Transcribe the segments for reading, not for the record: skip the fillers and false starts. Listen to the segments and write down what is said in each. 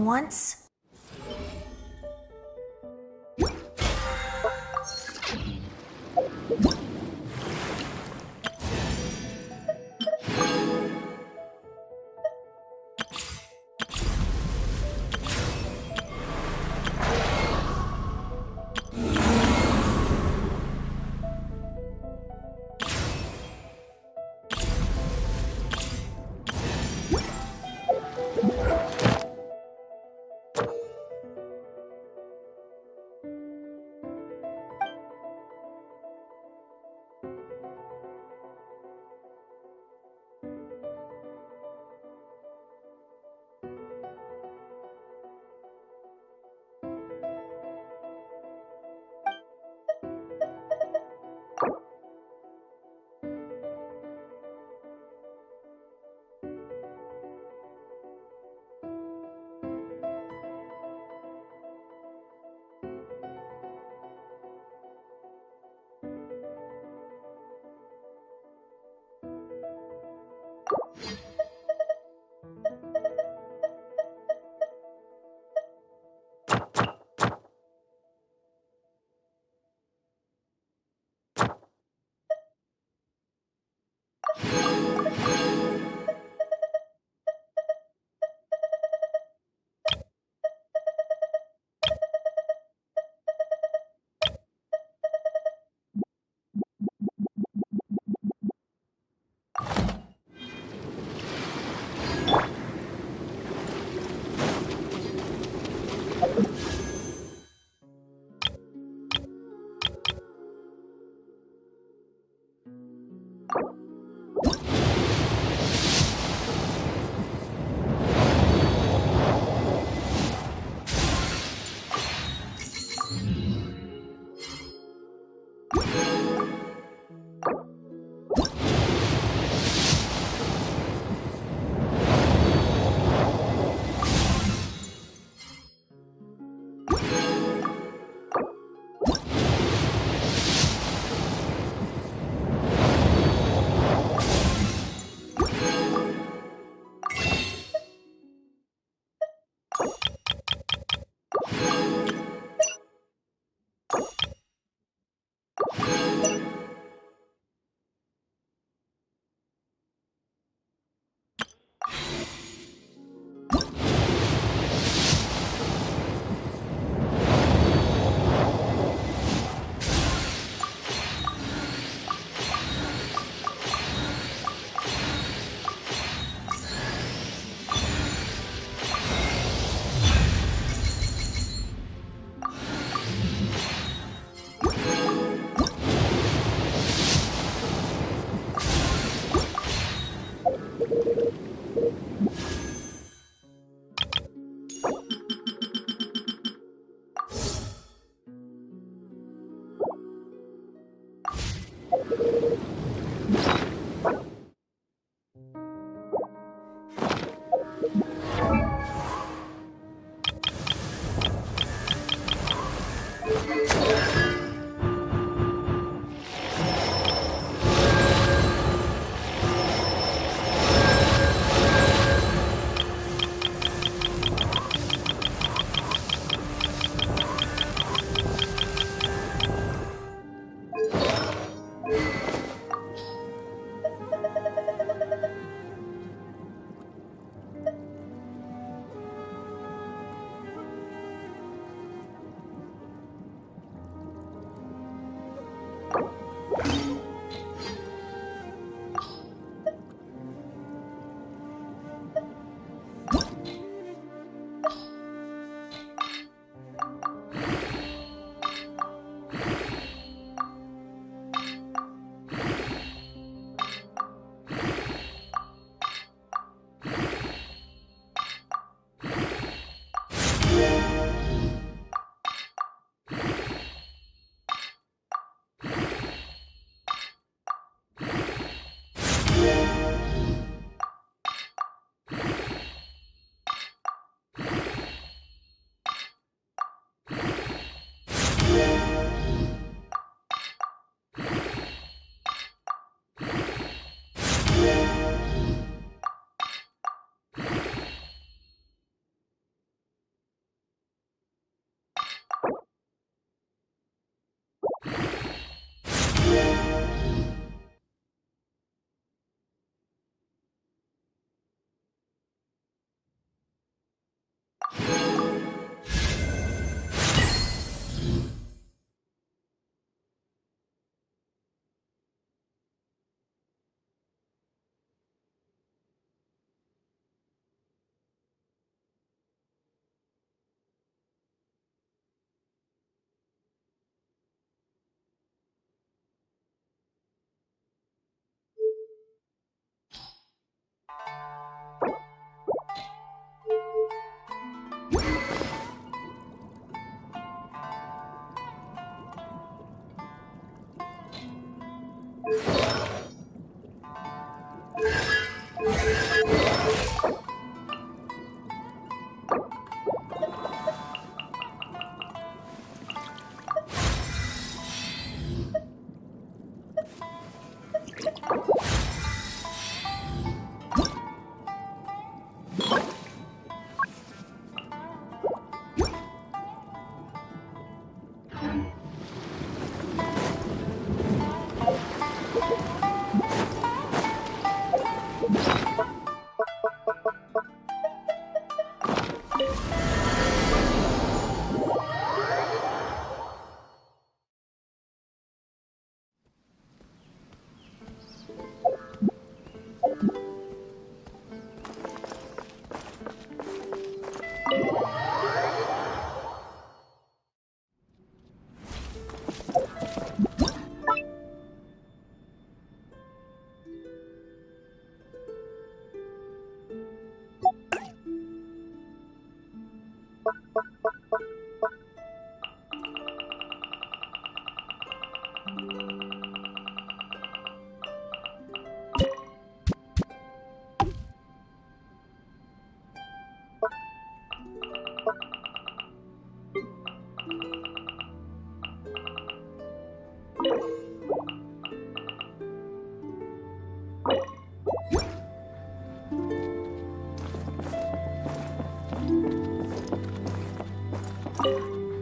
once?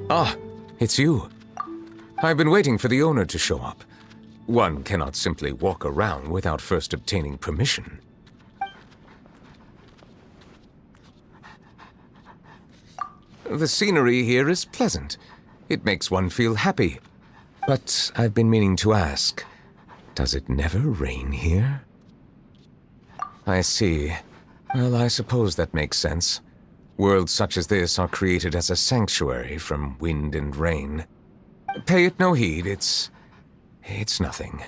Ah, it's you. I've been waiting for the owner to show up. One cannot simply walk around without first obtaining permission. The scenery here is pleasant. It makes one feel happy. But I've been meaning to ask, does it never rain here? I see. Well, I suppose that makes sense. Worlds such as this are created as a sanctuary from wind and rain. Pay it no heed, it's nothing.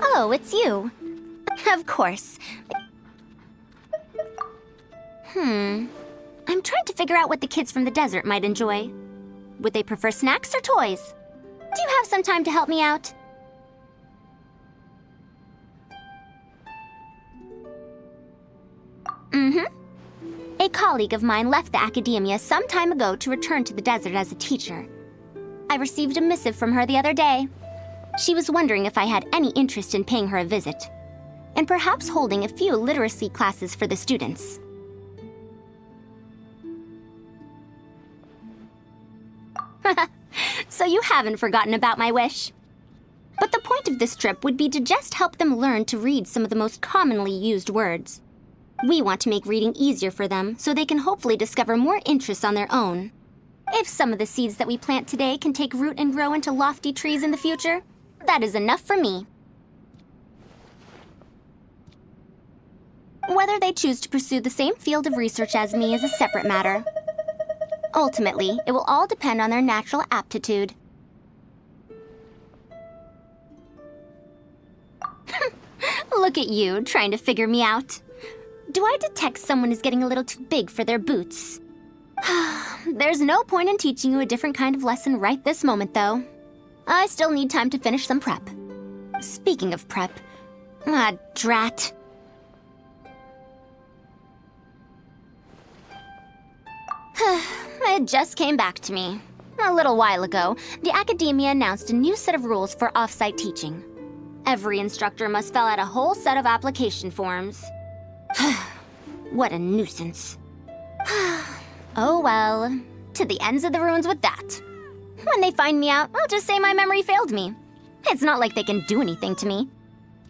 Oh, it's you. Of course. I'm trying to figure out what the kids from the desert might enjoy. Would they prefer snacks or toys? Do you have some time to help me out? A colleague of mine left the academia some time ago to return to the desert as a teacher. I received a missive from her the other day. She was wondering if I had any interest in paying her a visit, and perhaps holding a few literacy classes for the students. So you haven't forgotten about my wish. But the point of this trip would be to just help them learn to read some of the most commonly used words. We want to make reading easier for them so they can hopefully discover more interests on their own. If some of the seeds that we plant today can take root and grow into lofty trees in the future, that is enough for me. Whether they choose to pursue the same field of research as me is a separate matter. Ultimately, it will all depend on their natural aptitude. Look at you, trying to figure me out. Do I detect someone is getting a little too big for their boots? There's no point in teaching you a different kind of lesson right this moment, though. I still need time to finish some prep. Speaking of prep... Ah, drat. It just came back to me. A little while ago, the academia announced a new set of rules for off-site teaching. Every instructor must fill out a whole set of application forms. What a nuisance. Oh well, to the ends of the ruins with that. When they find me out, I'll just say my memory failed me. It's not like they can do anything to me.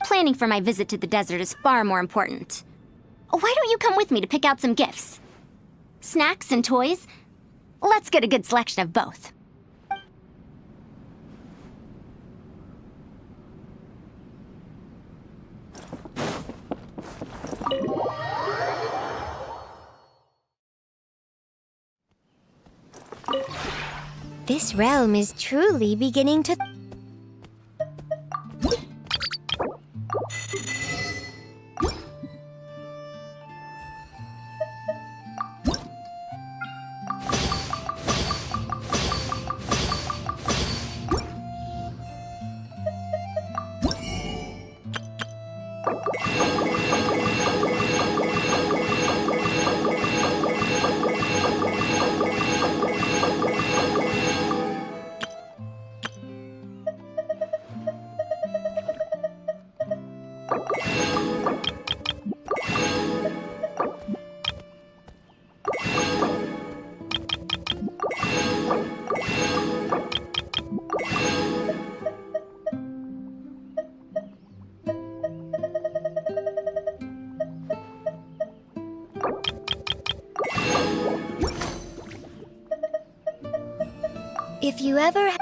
Planning for my visit to the desert is far more important. Why don't you come with me to pick out some gifts? Snacks and toys? Let's get a good selection of both. This realm is truly beginning to... If you ever...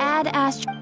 Add astro...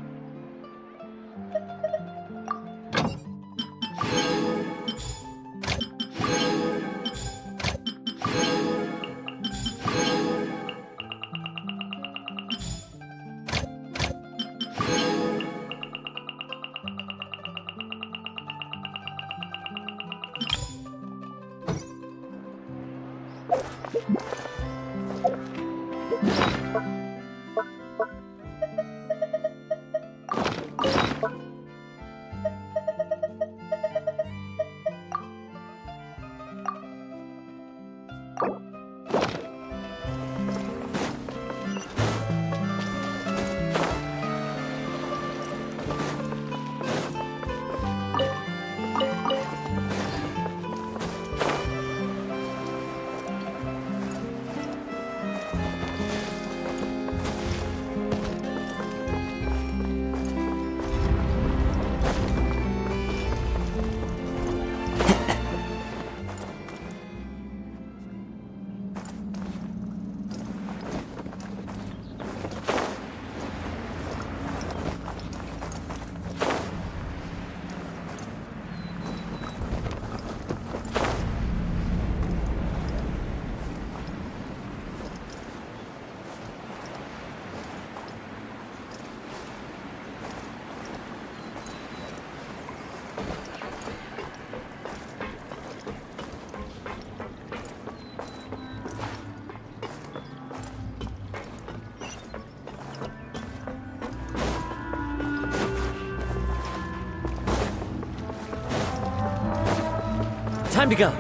Time to go.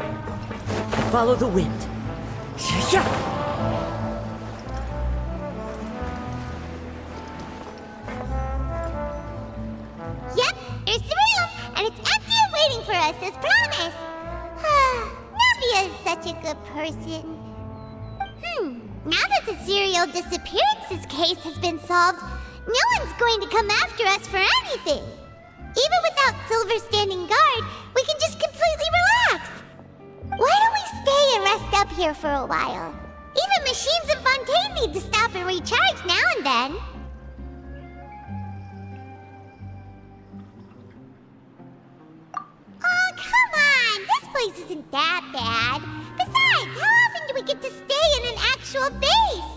Follow the wind. Yeah. Yep, here's the room, and it's empty and waiting for us as promised. Navia is such a good person. Now that the serial disappearances case has been solved, no one's going to come after us for anything. Even without Silver standing guard, we can just completely relax. Why don't we stay and rest up here for a while? Even machines in Fontaine need to stop and recharge now and then. Oh, come on! This place isn't that bad. Besides, how often do we get to stay in an actual base?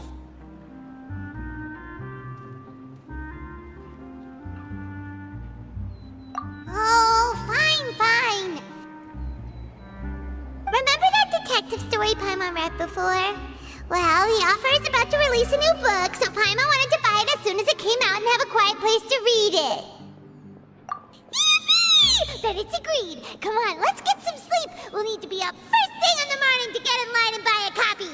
Oh, fine. Remember that detective story Paimon read before? Well, the author is about to release a new book, so Paimon wanted to buy it as soon as it came out and have a quiet place to read it. Yippee! Then it's agreed. Come on, let's get some sleep. We'll need to be up first thing in the morning to get in line and buy a copy.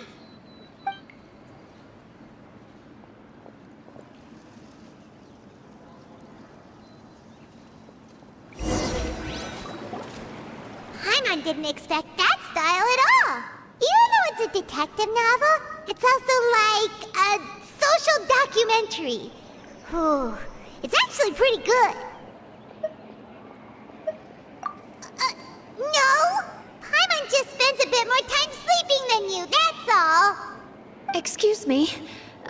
Paimon didn't expect that style at all. Even though it's a detective novel, it's also like a social documentary. Whew. It's actually pretty good. No! Paimon just spends a bit more time sleeping than you, that's all. Excuse me,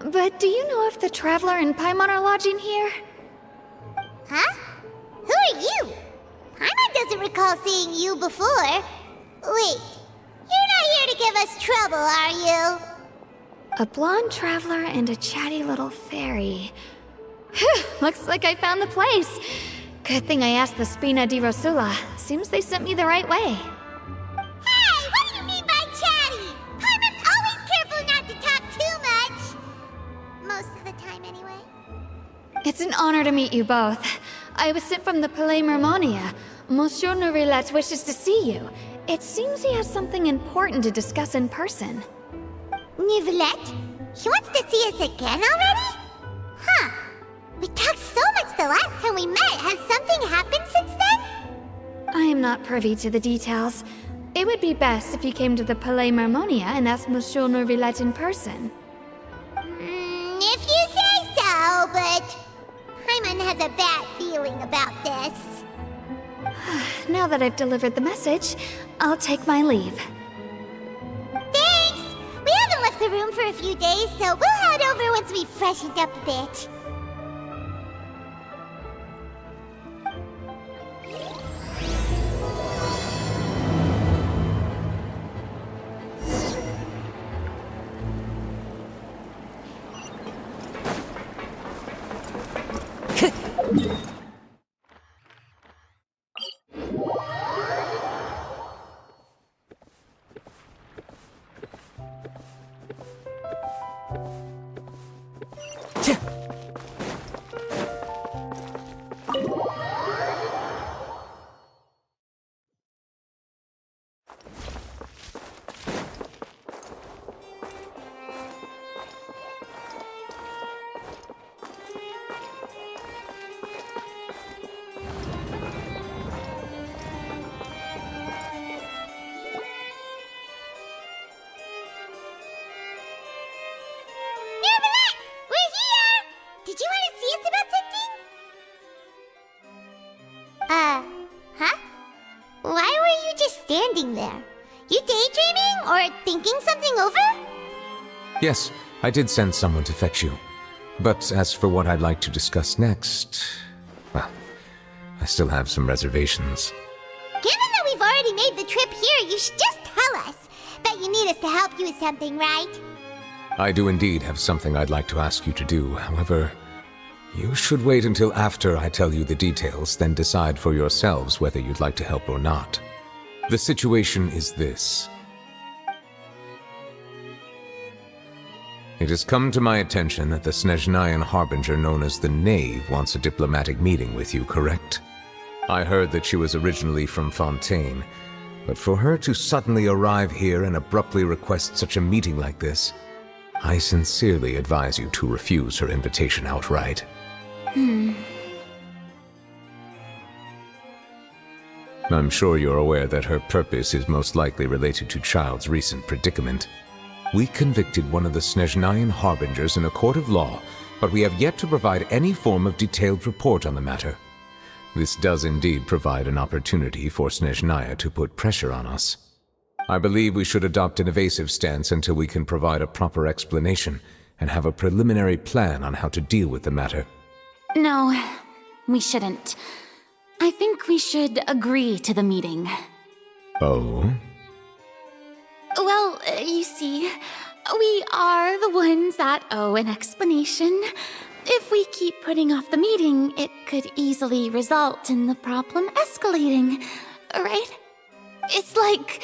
but do you know if the Traveler and Paimon are lodging here? Huh? Who are you? Paimon doesn't recall seeing you before. Wait, you're not here to give us trouble, are you? A blonde traveler and a chatty little fairy. Looks like I found the place. Good thing I asked the Spina di Rosula. Seems they sent me the right way. Hey, what do you mean by chatty? Paimon's always careful not to talk too much. Most of the time, anyway. It's an honor to meet you both. I was sent from the Palais Mermonia. Monsieur Nourilette wishes to see you. It seems he has something important to discuss in person. Nourilette? He wants to see us again already? Huh. We talked so much the last time we met. Has something happened since then? I am not privy to the details. It would be best if you came to the Palais Mermonia and asked Monsieur Nourilette in person. If you say so, but Paimon has a bad feeling about this. Now that I've delivered the message, I'll take my leave. Thanks! We haven't left the room for a few days, so we'll head over once we've freshened up a bit. Did you want to see us about something? Huh? Why were you just standing there? You daydreaming or thinking something over? Yes, I did send someone to fetch you. But as for what I'd like to discuss next, well, I still have some reservations. Given that we've already made the trip here, you should just tell us. Bet you need us to help you with something, right? I do indeed have something I'd like to ask you to do. However, you should wait until after I tell you the details, then decide for yourselves whether you'd like to help or not. The situation is this. It has come to my attention that the Snezhnayan Harbinger known as the Knave wants a diplomatic meeting with you, correct? I heard that she was originally from Fontaine, but for her to suddenly arrive here and abruptly request such a meeting like this, I sincerely advise you to refuse her invitation outright. I'm sure you're aware that her purpose is most likely related to Child's recent predicament. We convicted one of the Snezhnayan Harbingers in a court of law, but we have yet to provide any form of detailed report on the matter. This does indeed provide an opportunity for Snezhnaya to put pressure on us. I believe we should adopt an evasive stance until we can provide a proper explanation and have a preliminary plan on how to deal with the matter. No, we shouldn't. I think we should agree to the meeting. Oh? Well, you see, we are the ones that owe an explanation. If we keep putting off the meeting, it could easily result in the problem escalating, right? It's like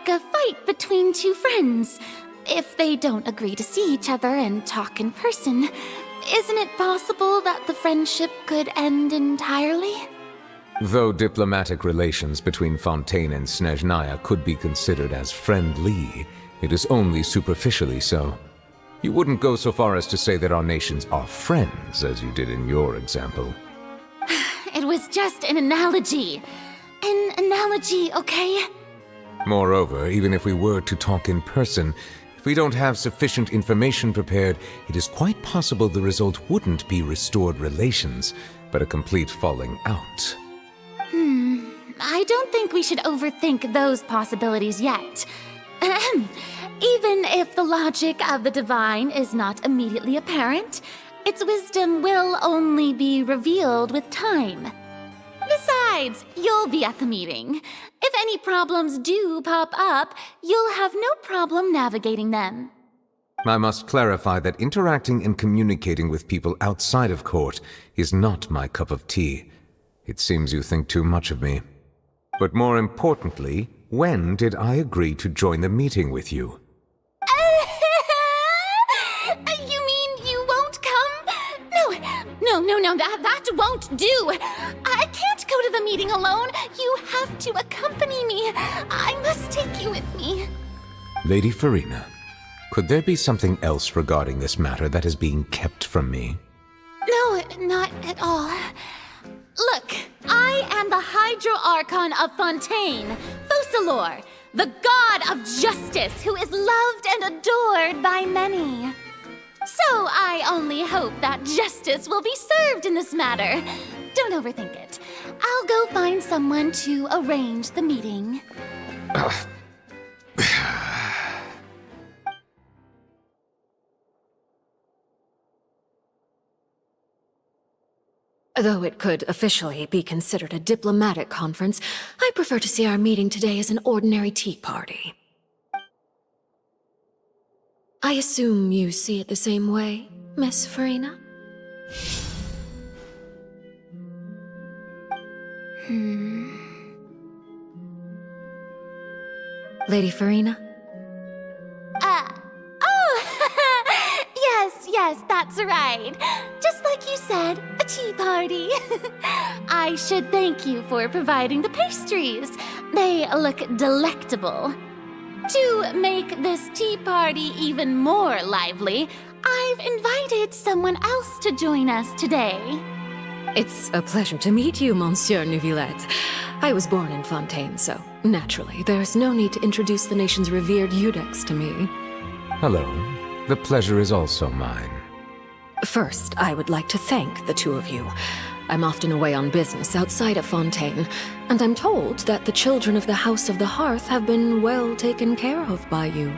a fight between two friends. If they don't agree to see each other and talk in person, isn't it possible that the friendship could end entirely? Though diplomatic relations between Fontaine and Snezhnaya could be considered as friendly, it is only superficially so. You wouldn't go so far as to say that our nations are friends, as you did in your example. It was just an analogy. An analogy, okay? Moreover, even if we were to talk in person, if we don't have sufficient information prepared, it is quite possible the result wouldn't be restored relations, but a complete falling out. I don't think we should overthink those possibilities yet. Ahem. Even if the logic of the divine is not immediately apparent, its wisdom will only be revealed with time. Besides, you'll be at the meeting. If any problems do pop up, you'll have no problem navigating them. I must clarify that interacting and communicating with people outside of court is not my cup of tea. It seems you think too much of me. But more importantly, when did I agree to join the meeting with you? You mean you won't come? No, that won't do. I can't go to the meeting alone. You have to accompany me. I must take you with me. Lady Farina, could there be something else regarding this matter that is being kept from me? No, not at all. Look, I am the Hydro Archon of Fontaine, Focalor, the god of justice who is loved and adored by many. So I only hope that justice will be served in this matter. Don't overthink it. I'll go find someone to arrange the meeting. Though it could officially be considered a diplomatic conference, I prefer to see our meeting today as an ordinary tea party. I assume you see it the same way, Miss Farina? Lady Farina? Yes, that's right. Just like you said, a tea party. I should thank you for providing the pastries. They look delectable. To make this tea party even more lively, I've invited someone else to join us today. It's a pleasure to meet you, Monsieur Neuvillette. I was born in Fontaine, so naturally, there's no need to introduce the nation's revered Eudex to me. Hello. The pleasure is also mine. First, I would like to thank the two of you. I'm often away on business outside of Fontaine, and I'm told that the children of the House of the Hearth have been well taken care of by you.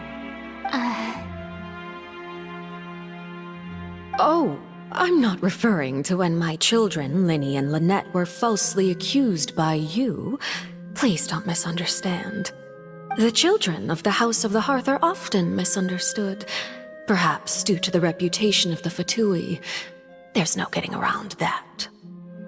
Oh, I'm not referring to when my children, Linny and Lynette, were falsely accused by you. Please don't misunderstand. The children of the House of the Hearth are often misunderstood, perhaps due to the reputation of the Fatui. There's no getting around that.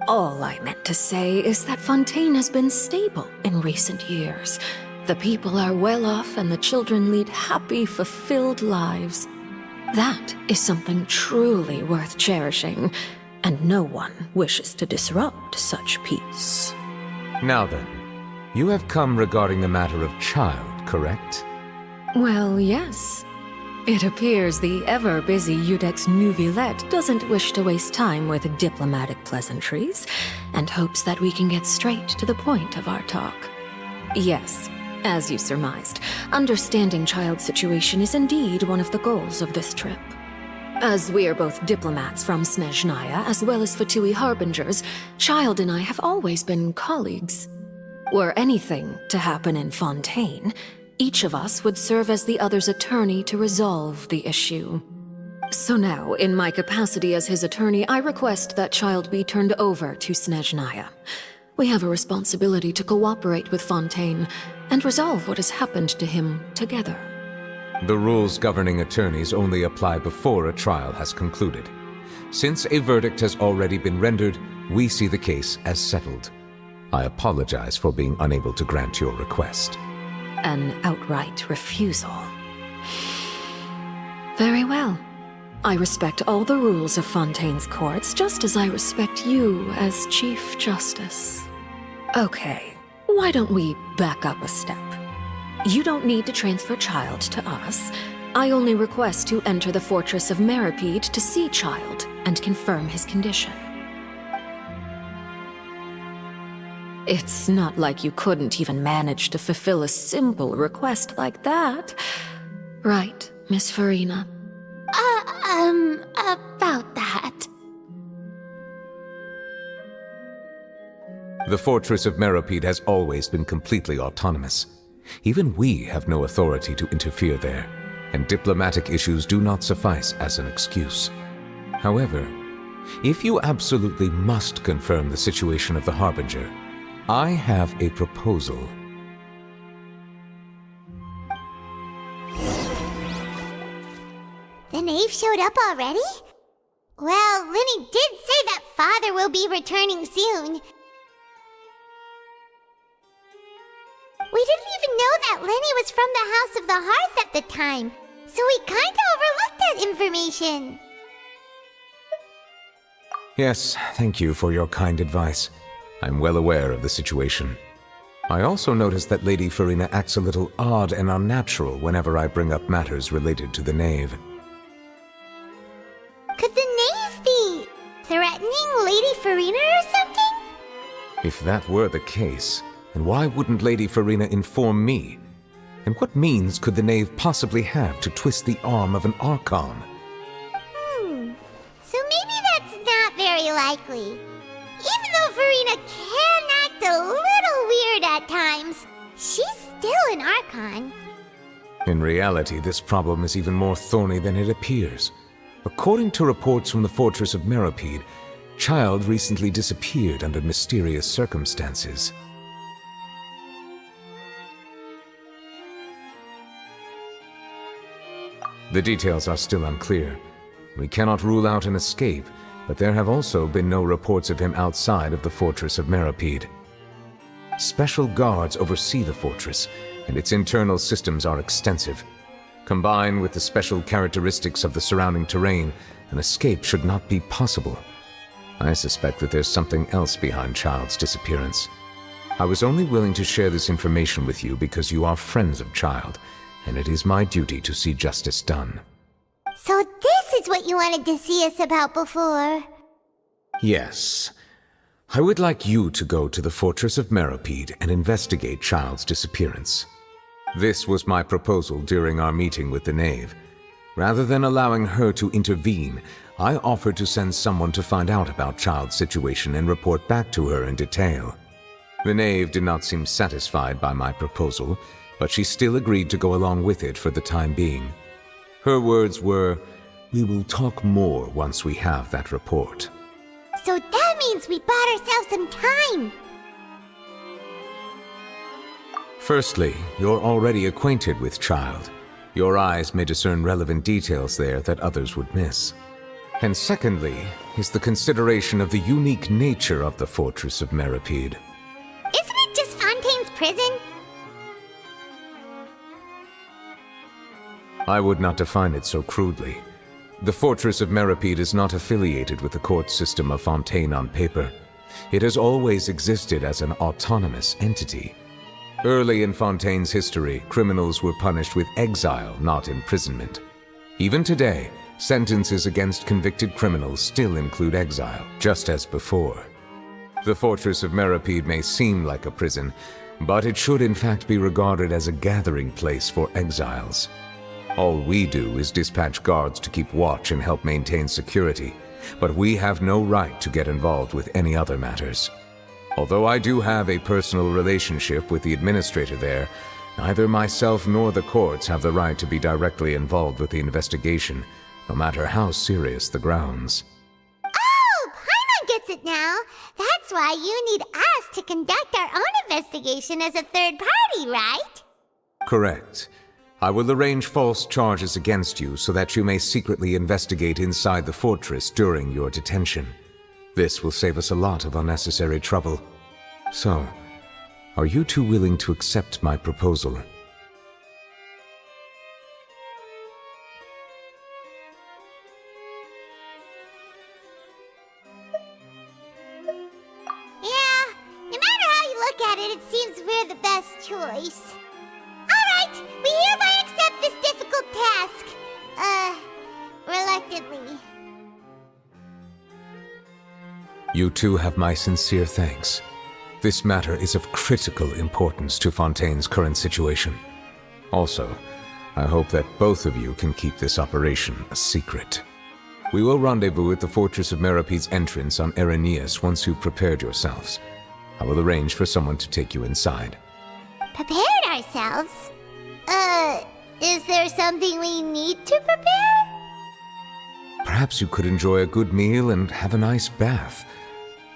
All I meant to say is that Fontaine has been stable in recent years. The people are well off and the children lead happy, fulfilled lives. That is something truly worth cherishing, and no one wishes to disrupt such peace. Now then, you have come regarding the matter of child, correct? Well, yes. It appears the ever-busy Eudex Neuvillette doesn't wish to waste time with diplomatic pleasantries, and hopes that we can get straight to the point of our talk. Yes, as you surmised, understanding child's situation is indeed one of the goals of this trip. As we are both diplomats from Snezhnaya, as well as Fatui harbingers, Child and I have always been colleagues. Were anything to happen in Fontaine, each of us would serve as the other's attorney to resolve the issue. So now, in my capacity as his attorney, I request that Child be turned over to Snezhnaya. We have a responsibility to cooperate with Fontaine and resolve what has happened to him together. The rules governing attorneys only apply before a trial has concluded. Since a verdict has already been rendered, we see the case as settled. I apologize for being unable to grant your request. An outright refusal. Very well. I respect all the rules of Fontaine's courts, just as I respect you as Chief Justice. Okay, why don't we back up a step? You don't need to transfer Child to us. I only request to enter the fortress of Meripede to see Child and confirm his condition. It's not like you couldn't even manage to fulfill a simple request like that. Right, Miss Farina? About that. The fortress of Meripede has always been completely autonomous. Even we have no authority to interfere there, and diplomatic issues do not suffice as an excuse. However, if you absolutely must confirm the situation of the Harbinger, I have a proposal. The knave showed up already? Well, Linny did say that Father will be returning soon. We didn't even know that Lenny was from the House of the Hearth at the time, so we kinda overlooked that information. Yes, thank you for your kind advice. I'm well aware of the situation. I also noticed that Lady Farina acts a little odd and unnatural whenever I bring up matters related to the Knave. Could the Knave be threatening Lady Farina or something? If that were the case, then why wouldn't Lady Farina inform me? And what means could the Knave possibly have to twist the arm of an Archon? So maybe that's not very likely. Even though Farina can act a little weird at times, she's still an Archon. In reality, this problem is even more thorny than it appears. According to reports from the Fortress of Meropide, Child recently disappeared under mysterious circumstances. The details are still unclear. We cannot rule out an escape, but there have also been no reports of him outside of the Fortress of Meropide. Special guards oversee the fortress, and its internal systems are extensive. Combined with the special characteristics of the surrounding terrain, an escape should not be possible. I suspect that there's something else behind Child's disappearance. I was only willing to share this information with you because you are friends of Child, and it is my duty to see justice done. So this is what you wanted to see us about before. Yes. I would like you to go to the Fortress of Meropide and investigate Child's disappearance. This was my proposal during our meeting with the Knave. Rather than allowing her to intervene, I offered to send someone to find out about Child's situation and report back to her in detail. The Knave did not seem satisfied by my proposal, but she still agreed to go along with it for the time being. Her words were, "We will talk more once we have that report." So that means we bought ourselves some time. Firstly, you're already acquainted with Child. Your eyes may discern relevant details there that others would miss. And secondly, is the consideration of the unique nature of the Fortress of Meropide. Isn't it just Fontaine's prison? I would not define it so crudely. The Fortress of Meropide is not affiliated with the court system of Fontaine on paper. It has always existed as an autonomous entity. Early in Fontaine's history, criminals were punished with exile, not imprisonment. Even today, sentences against convicted criminals still include exile, just as before. The Fortress of Meropide may seem like a prison, but it should in fact be regarded as a gathering place for exiles. All we do is dispatch guards to keep watch and help maintain security, but we have no right to get involved with any other matters. Although I do have a personal relationship with the administrator there, neither myself nor the courts have the right to be directly involved with the investigation, no matter how serious the grounds. Oh, Paimon gets it now. That's why you need us to conduct our own investigation as a third party, right? Correct. I will arrange false charges against you so that you may secretly investigate inside the fortress during your detention. This will save us a lot of unnecessary trouble. So, are you two willing to accept my proposal? Yeah, no matter how you look at it, it seems we're the best choice. Alright, we hereby accept this difficult task. Reluctantly. You two have my sincere thanks. This matter is of critical importance to Fontaine's current situation. Also, I hope that both of you can keep this operation a secret. We will rendezvous at the Fortress of Meropide's entrance on Erenius once you've prepared yourselves. I will arrange for someone to take you inside. Prepared ourselves? Is there something we need to prepare? Perhaps you could enjoy a good meal and have a nice bath.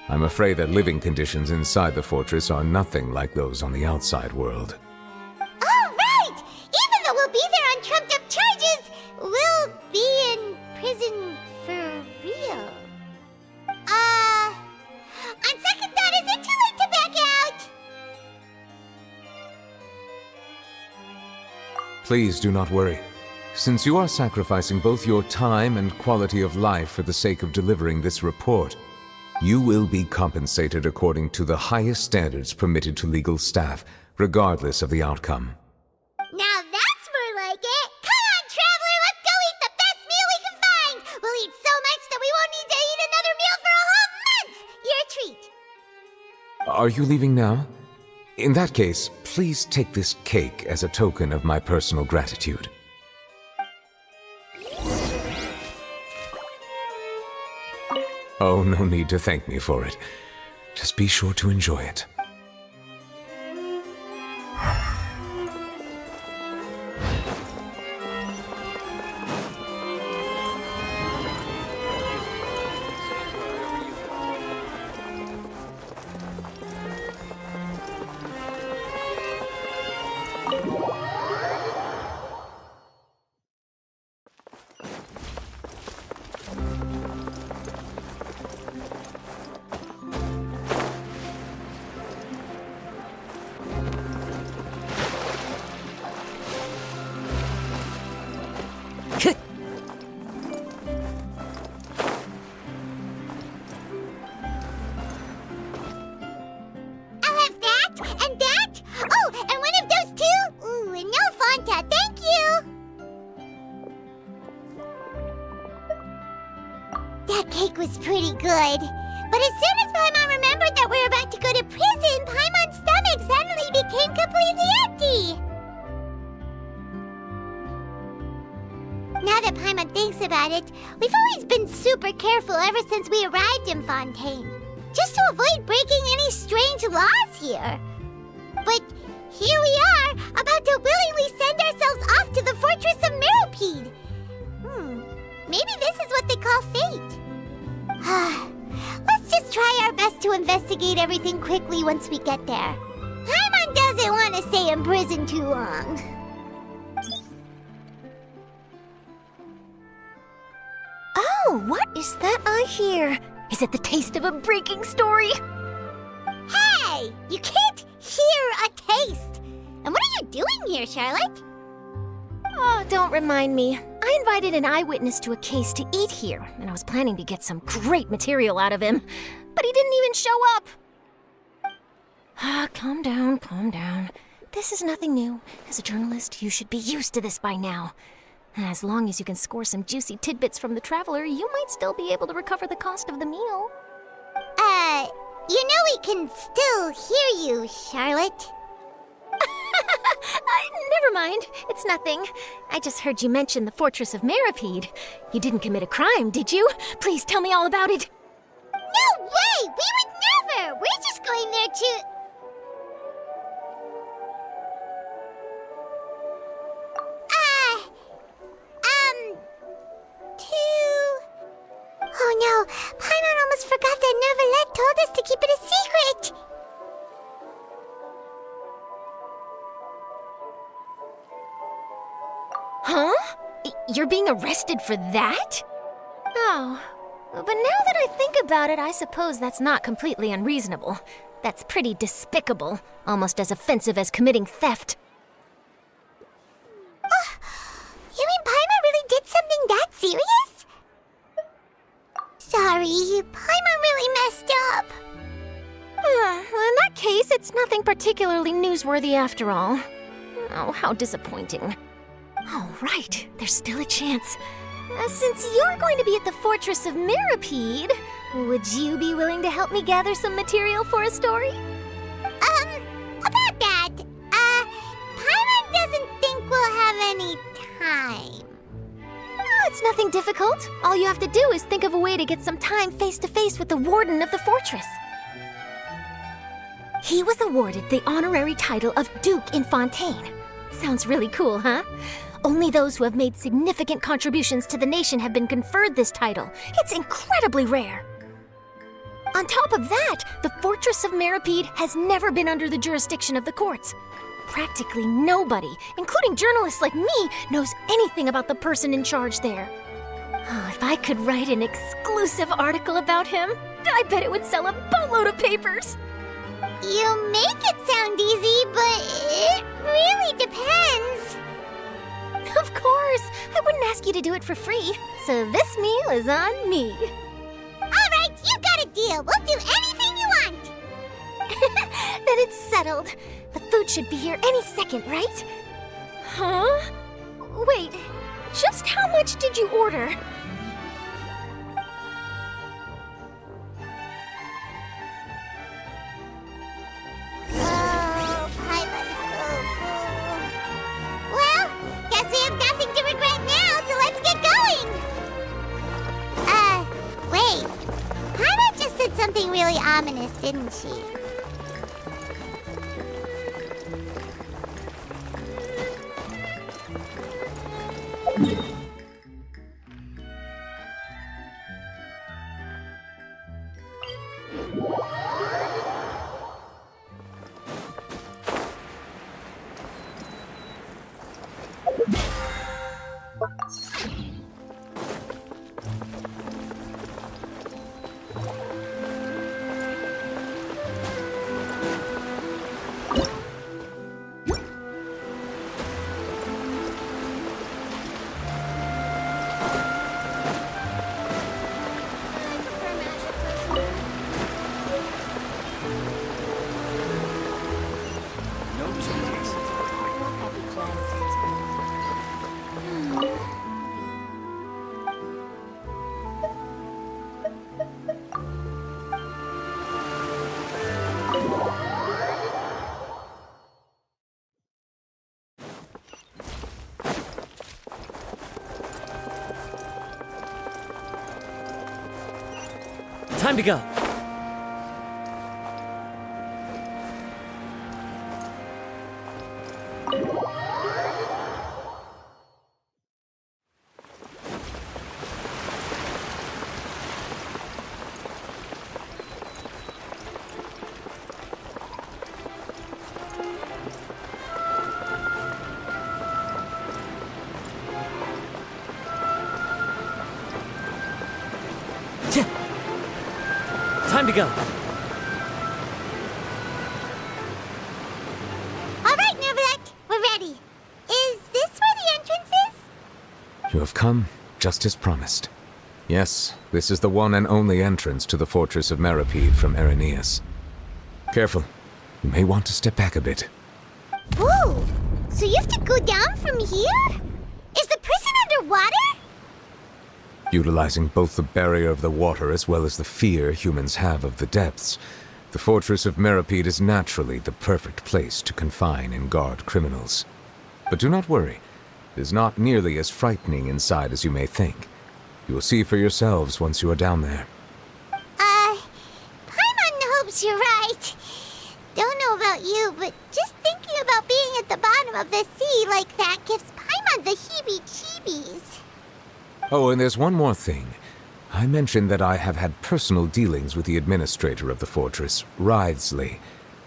I'm afraid that living conditions inside the fortress are nothing like those on the outside world. Oh, right! Even though we'll be there on trumped-up charges, we'll be in prison for real. On second thought, is it too late to back out? Please do not worry. Since you are sacrificing both your time and quality of life for the sake of delivering this report, you will be compensated according to the highest standards permitted to legal staff, regardless of the outcome. Now that's more like it! Come on, Traveler, let's go eat the best meal we can find! We'll eat so much that we won't need to eat another meal for a whole month! Your treat! Are you leaving now? In that case, please take this cake as a token of my personal gratitude. Oh, no need to thank me for it. Just be sure to enjoy it. I'll have that, and that! Oh, and one of those two! Ooh, and no Fanta, thank you! That cake was pretty good. But as soon as Paimon remembered that we were about to go to prison, Paimon's stomach suddenly became completely empty! Now that Paimon thinks about it, we've always been super careful ever since we arrived in Fontaine. Just to avoid breaking any strange laws here. But here we are, about to willingly send ourselves off to the Fortress of Meropide. Maybe this is what they call fate. Let's just try our best to investigate everything quickly once we get there. Paimon doesn't want to stay in prison too long. Oh, what is that I hear? Is it the taste of a breaking story? Hey! You can't hear a taste! And what are you doing here, Charlotte? Oh, don't remind me. I invited an eyewitness to a case to eat here, and I was planning to get some great material out of him. But he didn't even show up. Calm down, calm down. This is nothing new. As a journalist, you should be used to this by now. As long as you can score some juicy tidbits from the Traveler, you might still be able to recover the cost of the meal. You know we can still hear you, Charlotte. Never mind. It's nothing. I just heard you mention the Fortress of Meropide. You didn't commit a crime, did you? Please tell me all about it. No way! We would never! We're just going there to... Oh no, Paimon almost forgot that Neuvillette told us to keep it a secret! Huh? You're being arrested for that? Oh, but now that I think about it, I suppose that's not completely unreasonable. That's pretty despicable, almost as offensive as committing theft. You mean Paimon really did something that serious? Sorry, Paimon really messed up. Well, in that case, it's nothing particularly newsworthy after all. Oh, how disappointing. All right, there's still a chance. Since you're going to be at the Fortress of Meropide, would you be willing to help me gather some material for a story? About that, Paimon doesn't think we'll have any time. Oh, it's nothing difficult. All you have to do is think of a way to get some time face-to-face with the warden of the fortress. He was awarded the honorary title of Duke in Fontaine. Sounds really cool, huh? Only those who have made significant contributions to the nation have been conferred this title. It's incredibly rare. On top of that, the Fortress of Meropide has never been under the jurisdiction of the courts. Practically nobody, including journalists like me, knows anything about the person in charge there. Oh, if I could write an exclusive article about him, I bet it would sell a boatload of papers. You make it sound easy, but it really depends. for free, so this meal is on me. Alright, you got a deal. We'll do anything you want. Then it's settled. The food should be here any second, right? Huh? Wait, just how much did you order? Oh, Paimon's so full. Well, guess we have nothing to regret now, so let's get going. Wait. Paimon just said something really ominous, didn't she? Time to go. Time to go. Alright, Nervalect, we're ready. Is this where the entrance is? You have come, just as promised. Yes, this is the one and only entrance to the fortress of Meripede from Irenaeus. Careful. You may want to step back a bit. Whoa! So you have to go down from here? Is the prison underwater? Utilizing both the barrier of the water as well as the fear humans have of the depths, the fortress of Meripede is naturally the perfect place to confine and guard criminals. But do not worry. It is not nearly as frightening inside as you may think. You will see for yourselves once you are down there. Paimon hopes you're right. Don't know about you, but just thinking about being at the bottom of the sea like that gives Paimon the heebie-jeebies. Oh, and there's one more thing. I mentioned that I have had personal dealings with the administrator of the fortress, Writhsley.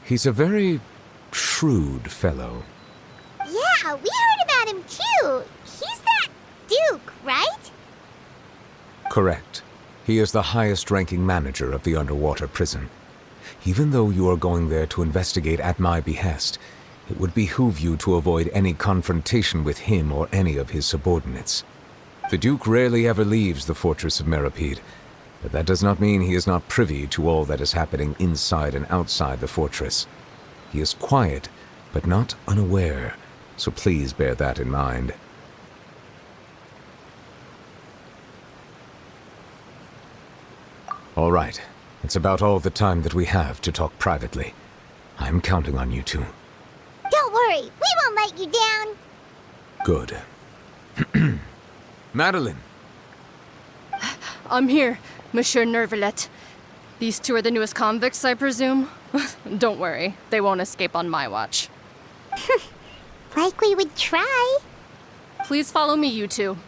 He's a very shrewd fellow. Yeah, we heard about him too. He's that Duke, right? Correct. He is the highest-ranking manager of the underwater prison. Even though you are going there to investigate at my behest, it would behoove you to avoid any confrontation with him or any of his subordinates. The Duke rarely ever leaves the fortress of Meripede, but that does not mean he is not privy to all that is happening inside and outside the fortress. He is quiet, but not unaware, so please bear that in mind. All right, it's about all the time that we have to talk privately. I'm counting on you two. Don't worry, we won't let you down. Good. Madeline! I'm here, Monsieur Nervalette. These two are the newest convicts, I presume? Don't worry, they won't escape on my watch. Like we would try. Please follow me, you two.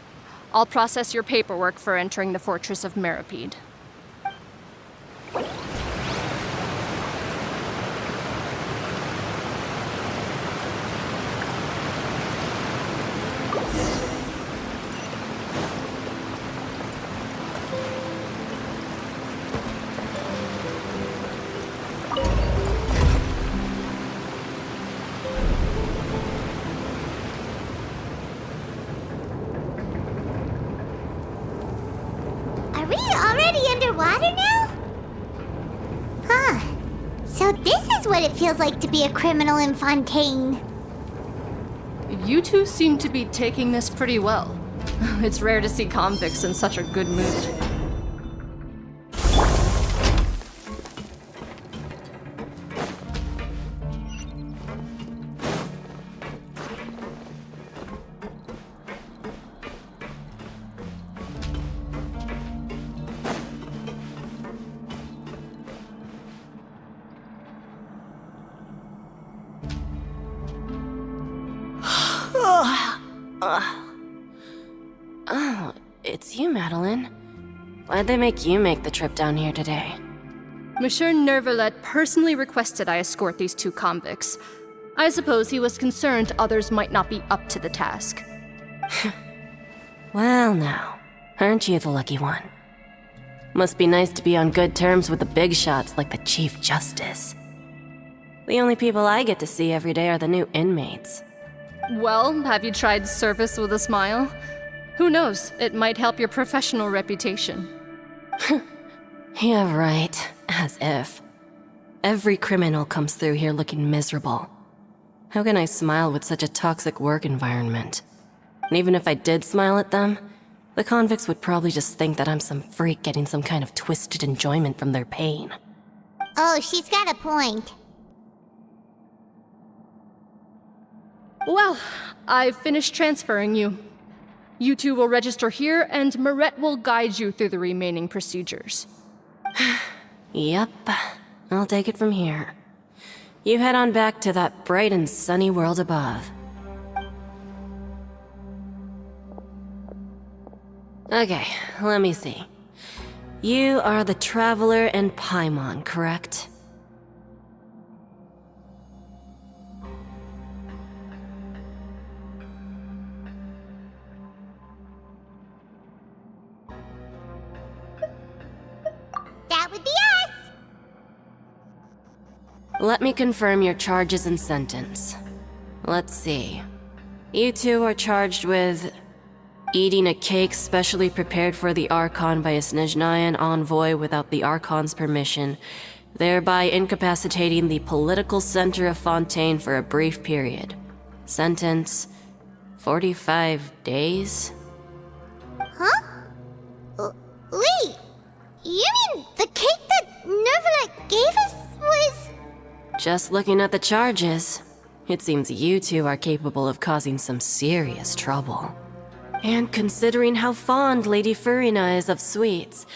I'll process your paperwork for entering the Fortress of Meripede. matter now? Huh. So this is what it feels like to be a criminal in Fontaine. You two seem to be taking this pretty well. It's rare to see convicts in such a good mood. Oh, it's you, Madeline. Why'd they make you make the trip down here today? Monsieur Nervalet personally requested I escort these two convicts. I suppose he was concerned others might not be up to the task. Well now, aren't you the lucky one? Must be nice to be on good terms with the big shots like the Chief Justice. The only people I get to see every day are the new inmates. Well, have you tried service with a smile? Who knows, it might help your professional reputation. Yeah, right. As if. Every criminal comes through here looking miserable. How can I smile with such a toxic work environment? And even if I did smile at them, the convicts would probably just think that I'm some freak getting some kind of twisted enjoyment from their pain. Oh, she's got a point. Well, I've finished transferring you. You two will register here, and Marette will guide you through the remaining procedures. Yep, I'll take it from here. You head on back to that bright and sunny world above. Okay, let me see. You are the Traveler and Paimon, correct? That would be us! Let me confirm your charges and sentence. Let's see. You two are charged with eating a cake specially prepared for the Archon by a Snezhnayan envoy without the Archon's permission, thereby incapacitating the political center of Fontaine for a brief period. Sentence: 45 days? Huh? Wait, you mean the cake that Nervalet gave us was... Just looking at the charges, it seems you two are capable of causing some serious trouble. And considering how fond Lady Furina is of sweets,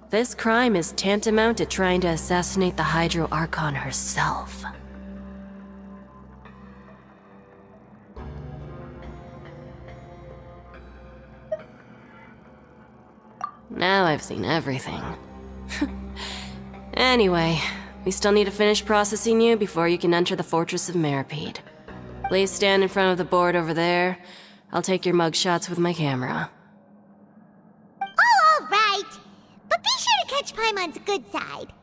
this crime is tantamount to trying to assassinate the Hydro Archon herself. Now I've seen everything. Anyway, we still need to finish processing you before you can enter the Fortress of Meripede. Please stand in front of the board over there. I'll take your mug shots with my camera. Oh, all right. But be sure to catch Paimon's good side.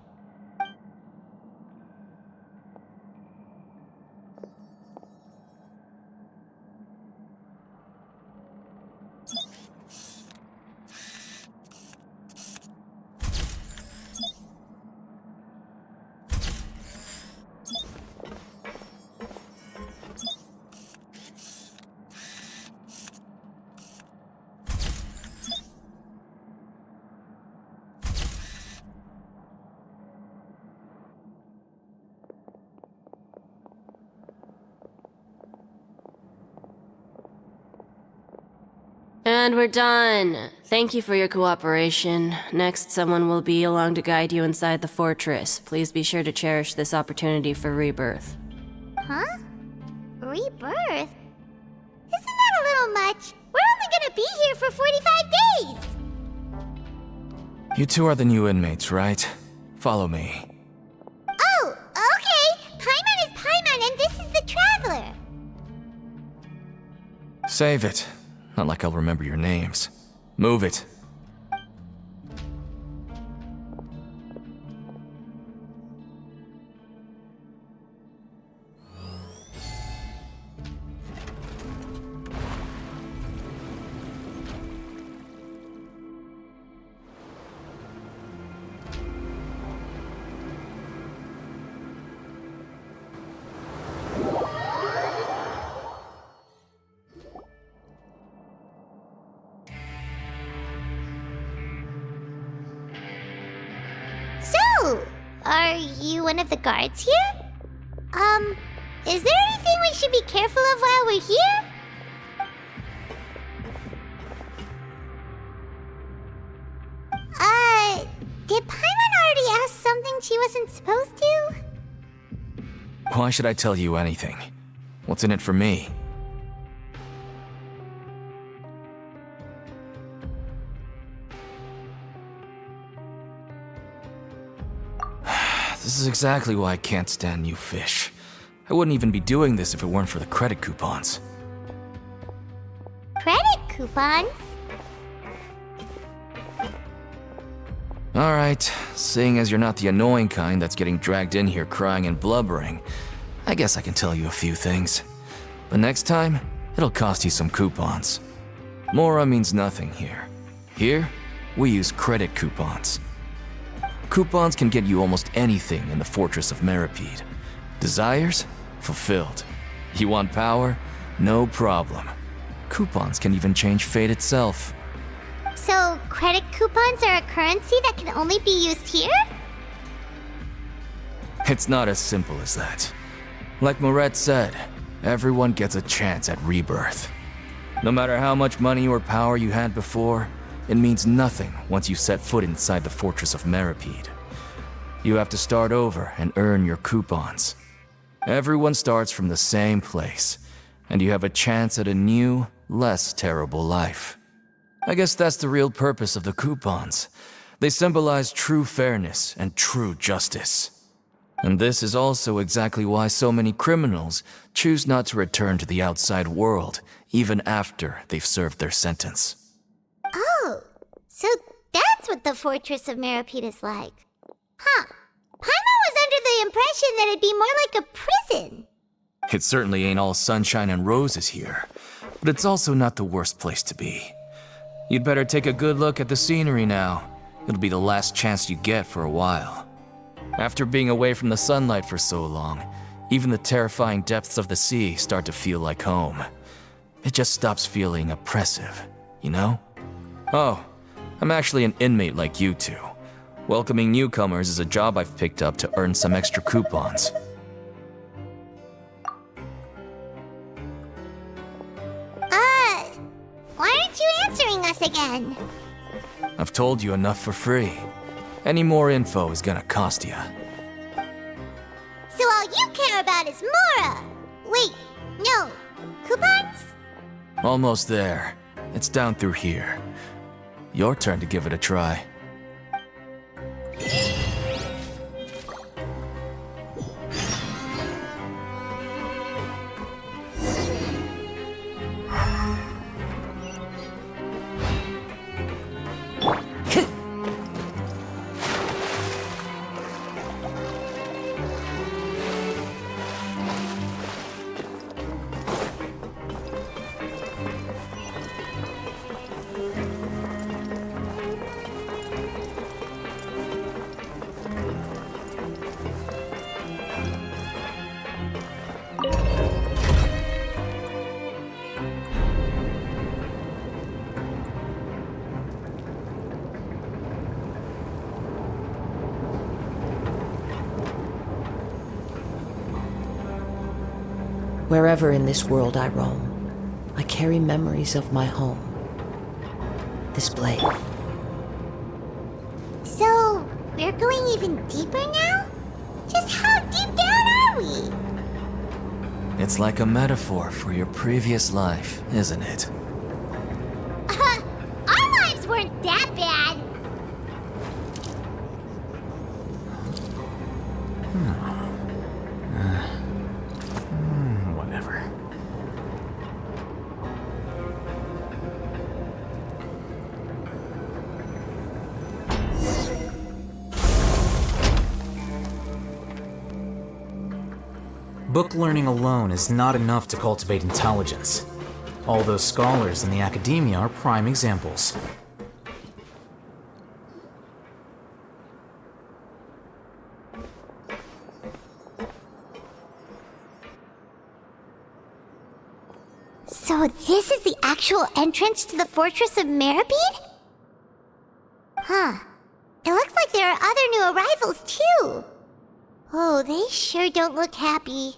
And we're done. Thank you for your cooperation. Next, someone will be along to guide you inside the fortress. Please be sure to cherish this opportunity for rebirth. Huh? Rebirth? Isn't that a little much? We're only gonna be here for 45 days! You two are the new inmates, right? Follow me. Oh, okay! Paimon is Paimon and this is the Traveler! Save it. Not like I'll remember your names. Move it. Are you one of the guards here? Is there anything we should be careful of while we're here? Did Paimon already ask something she wasn't supposed to? Why should I tell you anything? What's in it for me? This is exactly why I can't stand new fish. I wouldn't even be doing this if it weren't for the credit coupons. Credit coupons? Alright, seeing as you're not the annoying kind that's getting dragged in here crying and blubbering, I guess I can tell you a few things. But next time, it'll cost you some coupons. Mora means nothing here. Here, we use credit coupons. Coupons can get you almost anything in the Fortress of Meripede. Desires? Fulfilled. You want power? No problem. Coupons can even change fate itself. So, credit coupons are a currency that can only be used here? It's not as simple as that. Like Moret said, everyone gets a chance at rebirth. No matter how much money or power you had before, it means nothing once you set foot inside the Fortress of Meripede. You have to start over and earn your coupons. Everyone starts from the same place, and you have a chance at a new, less terrible life. I guess that's the real purpose of the coupons. They symbolize true fairness and true justice. And this is also exactly why so many criminals choose not to return to the outside world, even after they've served their sentence. Oh, so that's what the Fortress of Meripede is like. Huh. Paimon was under the impression that it'd be more like a prison. It certainly ain't all sunshine and roses here, but it's also not the worst place to be. You'd better take a good look at the scenery now. It'll be the last chance you get for a while. After being away from the sunlight for so long, even the terrifying depths of the sea start to feel like home. It just stops feeling oppressive, you know? Oh, I'm actually an inmate like you two. Welcoming newcomers is a job I've picked up to earn some extra coupons. Why aren't you answering us again? I've told you enough for free. Any more info is gonna cost you. So all you care about is Mora! Wait, no, coupons? Almost there. It's down through here. Your turn to give it a try. Wherever in this world I roam, I carry memories of my home. This blade. So, we're going even deeper now? Just how deep down are we? It's like a metaphor for your previous life, isn't it? Our lives weren't that bad. Whatever. Book learning alone is not enough to cultivate intelligence. All those scholars in the academia are prime examples. So this is the actual entrance to the Fortress of Meripede? Huh. It looks like there are other new arrivals too. Oh, they sure don't look happy.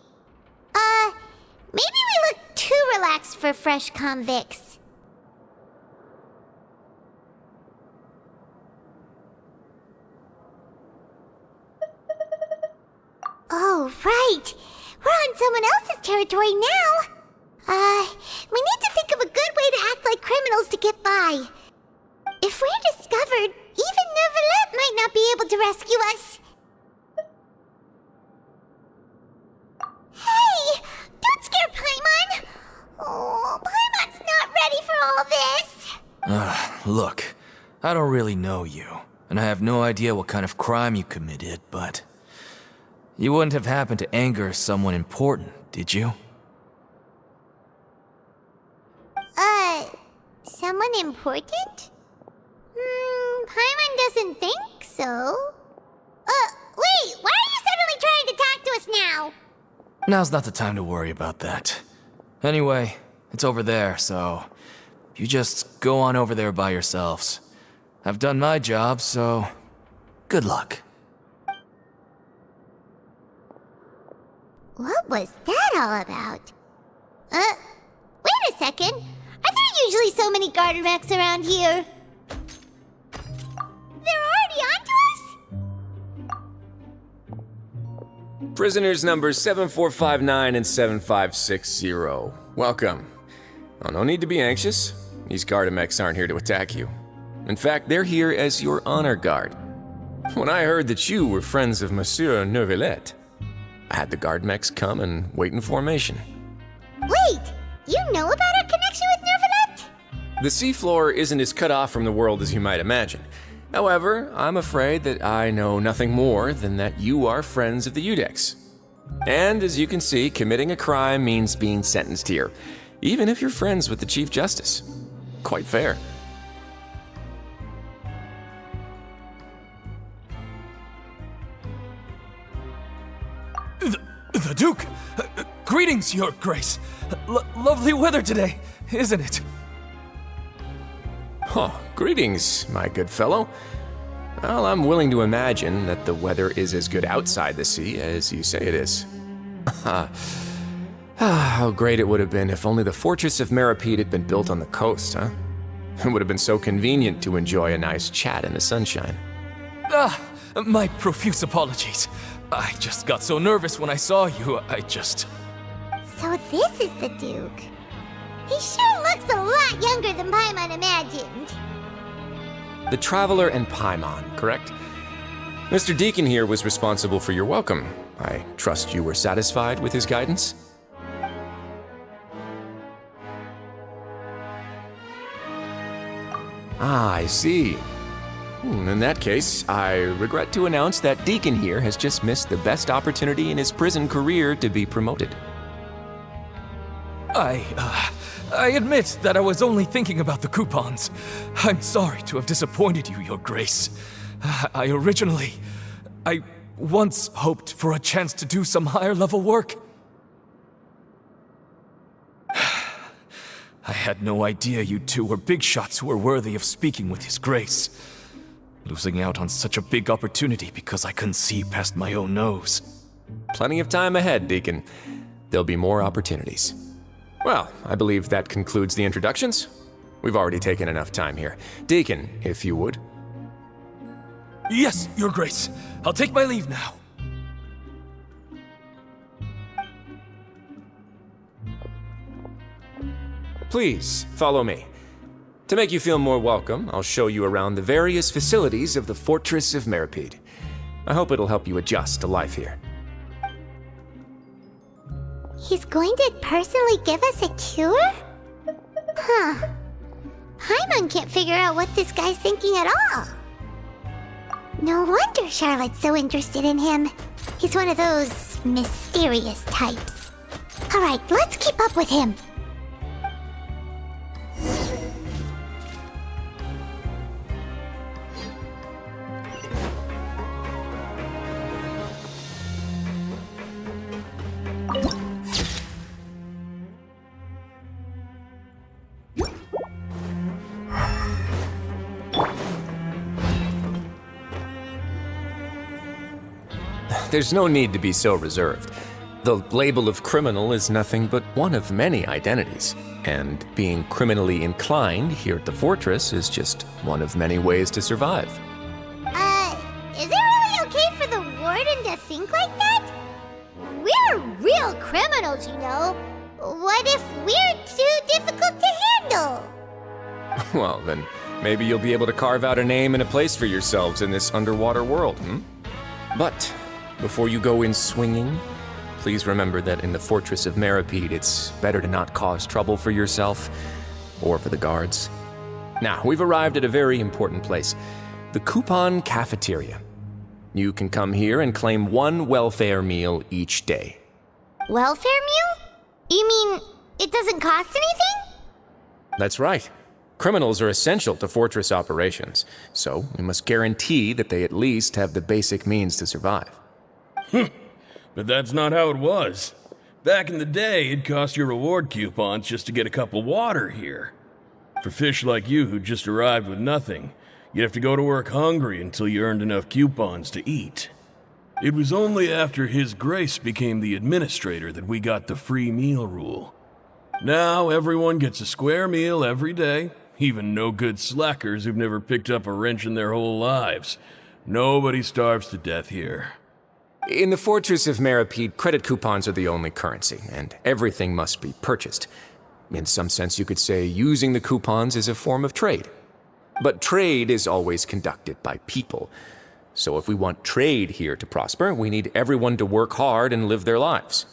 Maybe we look too relaxed for fresh convicts. Oh, right. We're on someone else's territory now. We need to think of a good way to act like criminals to get by. If we're discovered, even Neuvillette might not be able to rescue us. Hey! Don't scare Paimon! Oh, Paimon's not ready for all this! Look, I don't really know you, and I have no idea what kind of crime you committed, but... You wouldn't have happened to anger someone important, did you? Someone important? Paimon doesn't think so. Wait, why are you suddenly trying to talk to us now? Now's not the time to worry about that. Anyway, it's over there, so... You just go on over there by yourselves. I've done my job, so... Good luck. What was that all about? Wait a second. Are there usually so many garden mechs around here? They're already onto us? Prisoners numbers 7459 and 7560. Welcome. Oh, no need to be anxious. These Gardamex aren't here to attack you. In fact, they're here as your honor guard. When I heard that you were friends of Monsieur Neuvillette, I had the Gardamex come and wait in formation. Wait! You know about our connection with Neuvillette? The seafloor isn't as cut off from the world as you might imagine. However, I'm afraid that I know nothing more than that you are friends of the Udex. And as you can see, committing a crime means being sentenced here, even if you're friends with the Chief Justice. Quite fair. The Duke! Greetings, Your Grace! Lovely weather today, isn't it? Oh, greetings, my good fellow. Well, I'm willing to imagine that the weather is as good outside the sea as you say it is. How great it would have been if only the Fortress of Meripede had been built on the coast, huh? It would have been so convenient to enjoy a nice chat in the sunshine. My profuse apologies. I just got so nervous when I saw you, So this is the Duke. He sure looks a lot younger than Paimon imagined. The Traveler and Paimon, correct? Mr. Deacon here was responsible for your welcome. I trust you were satisfied with his guidance? Ah, I see. In that case, I regret to announce that Deacon here has just missed the best opportunity in his prison career to be promoted. I admit that I was only thinking about the coupons. I'm sorry to have disappointed you, Your Grace. I once hoped for a chance to do some higher-level work. I had no idea you two were big shots who were worthy of speaking with His Grace. Losing out on such a big opportunity because I couldn't see past my own nose. Plenty of time ahead, Deacon. There'll be more opportunities. Well, I believe that concludes the introductions. We've already taken enough time here. Deacon, if you would. Yes, Your Grace. I'll take my leave now. Please, follow me. To make you feel more welcome, I'll show you around the various facilities of the Fortress of Meripede. I hope it'll help you adjust to life here. He's going to personally give us a cure? Huh. Paimon can't figure out what this guy's thinking at all. No wonder Charlotte's so interested in him. He's one of those mysterious types. Alright, let's keep up with him. there's no need to be so reserved. The label of criminal is nothing but one of many identities, and being criminally inclined here at the fortress is just one of many ways to survive. Is it really okay for the warden to think like that? We're real criminals, you know. What if we're too difficult to handle? Well, then maybe you'll be able to carve out a name and a place for yourselves in this underwater world, But before you go in swinging, please remember that in the Fortress of Meripede, it's better to not cause trouble for yourself or for the guards. Now, we've arrived at a very important place, the Coupon Cafeteria. You can come here and claim one welfare meal each day. Welfare meal? You mean it doesn't cost anything? That's right. Criminals are essential to fortress operations, so we must guarantee that they at least have the basic means to survive. But that's not how it was. Back in the day, it cost your reward coupons just to get a cup of water here. For fish like you who just arrived with nothing, you'd have to go to work hungry until you earned enough coupons to eat. It was only after His Grace became the administrator that we got the free meal rule. Now everyone gets a square meal every day, even no-good slackers who've never picked up a wrench in their whole lives. Nobody starves to death here. In the Fortress of Meripede, credit coupons are the only currency, and everything must be purchased. In some sense, you could say using the coupons is a form of trade. But trade is always conducted by people. So if we want trade here to prosper, we need everyone to work hard and live their lives.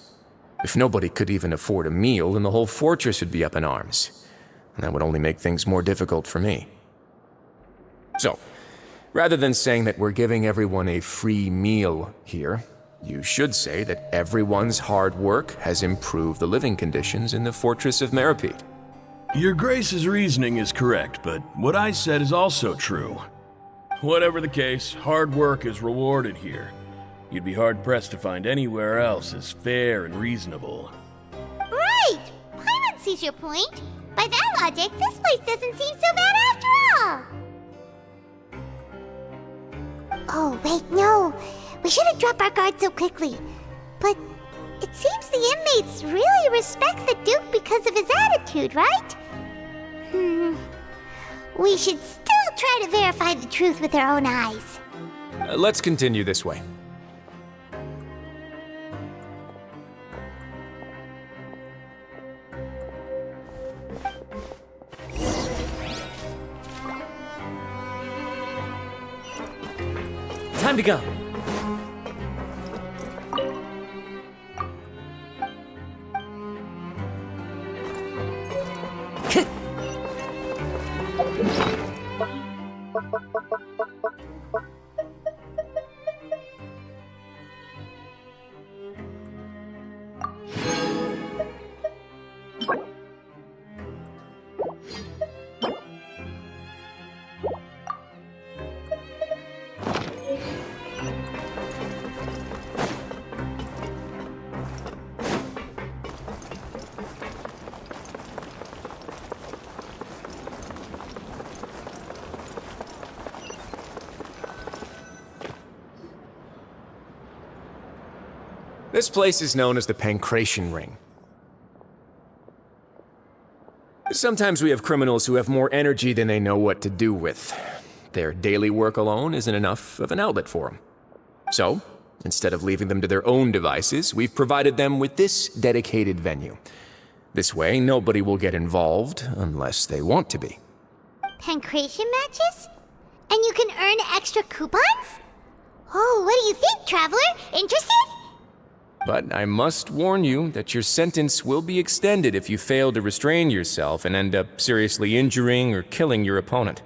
If nobody could even afford a meal, then the whole fortress would be up in arms. And that would only make things more difficult for me. So, rather than saying that we're giving everyone a free meal here, you should say that everyone's hard work has improved the living conditions in the Fortress of Meripede. Your Grace's reasoning is correct, but what I said is also true. Whatever the case, hard work is rewarded here. You'd be hard-pressed to find anywhere else as fair and reasonable. Right! Paimon sees your point. By that logic, this place doesn't seem so bad after all. Oh, wait, no. We shouldn't drop our guard so quickly. But it seems the inmates really respect the Duke because of his attitude, right? We should still try to verify the truth with our own eyes. Let's continue this way. Time to go. This place is known as the Pancration Ring. Sometimes we have criminals who have more energy than they know what to do with. Their daily work alone isn't enough of an outlet for them. So, instead of leaving them to their own devices, we've provided them with this dedicated venue. This way, nobody will get involved unless they want to be. Pancration matches? And you can earn extra coupons? Oh, what do you think, traveler? Interested? But I must warn you that your sentence will be extended if you fail to restrain yourself and end up seriously injuring or killing your opponent.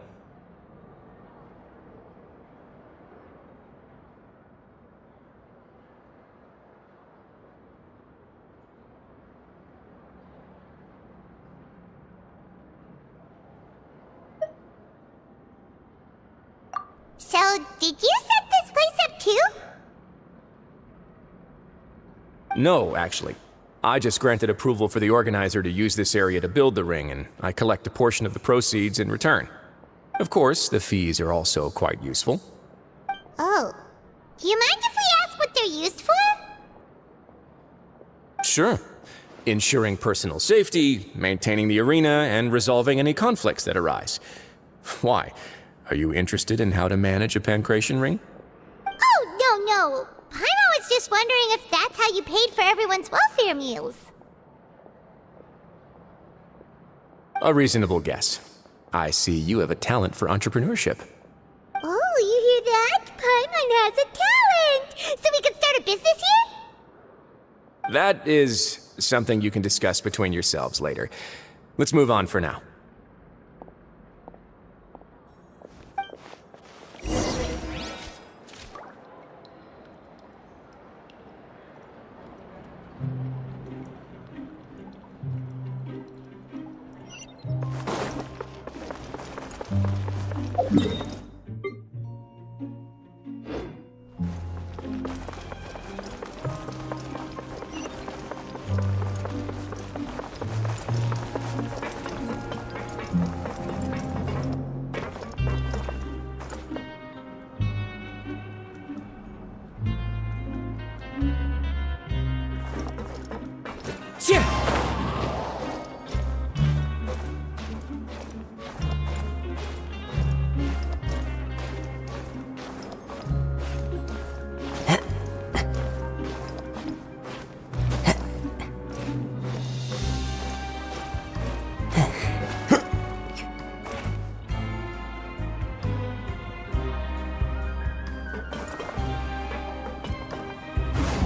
So, did you set this place up too? No, actually. I just granted approval for the organizer to use this area to build the ring, and I collect a portion of the proceeds in return. Of course, the fees are also quite useful. Oh. Do you mind if we ask that what they're used for? Sure. Ensuring personal safety, maintaining the arena, and resolving any conflicts that arise. Why? Are you interested in how to manage a pancration ring? Oh, no. Paimon was just wondering if that's how you paid for everyone's welfare meals. A reasonable guess. I see you have a talent for entrepreneurship. Oh, you hear that? Paimon has a talent! So we can start a business here? That is something you can discuss between yourselves later. Let's move on for now.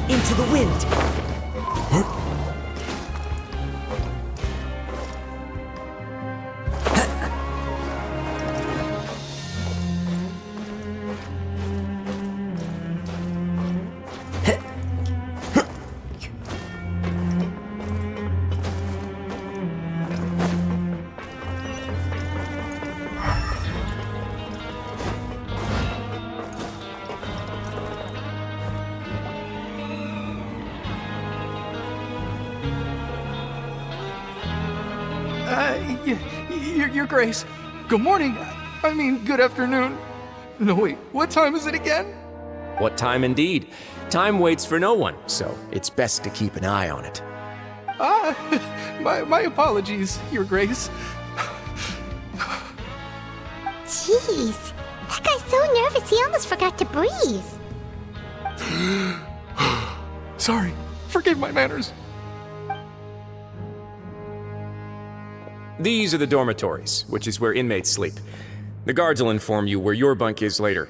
Into the wind! Your Grace. Good morning. I mean, good afternoon. No, wait, what time is it again? What time indeed? Time waits for no one, so it's best to keep an eye on it. My apologies, Your Grace. Jeez, that guy's so nervous he almost forgot to breathe. Sorry, forgive my manners. These are the dormitories, which is where inmates sleep. The guards will inform you where your bunk is later.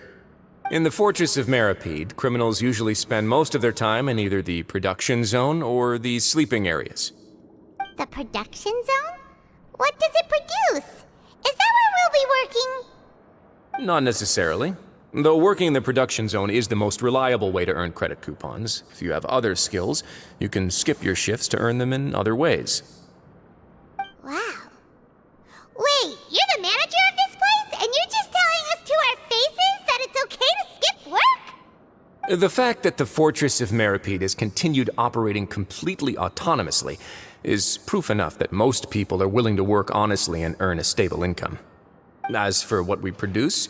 In the Fortress of Meripede, criminals usually spend most of their time in either the production zone or the sleeping areas. The production zone? What does it produce? Is that where we'll be working? Not necessarily. Though working in the production zone is the most reliable way to earn credit coupons, if you have other skills, you can skip your shifts to earn them in other ways. Wow. Wait, you're the manager of this place, and you're just telling us to our faces that it's okay to skip work? The fact that the Fortress of Meripede has continued operating completely autonomously is proof enough that most people are willing to work honestly and earn a stable income. As for what we produce,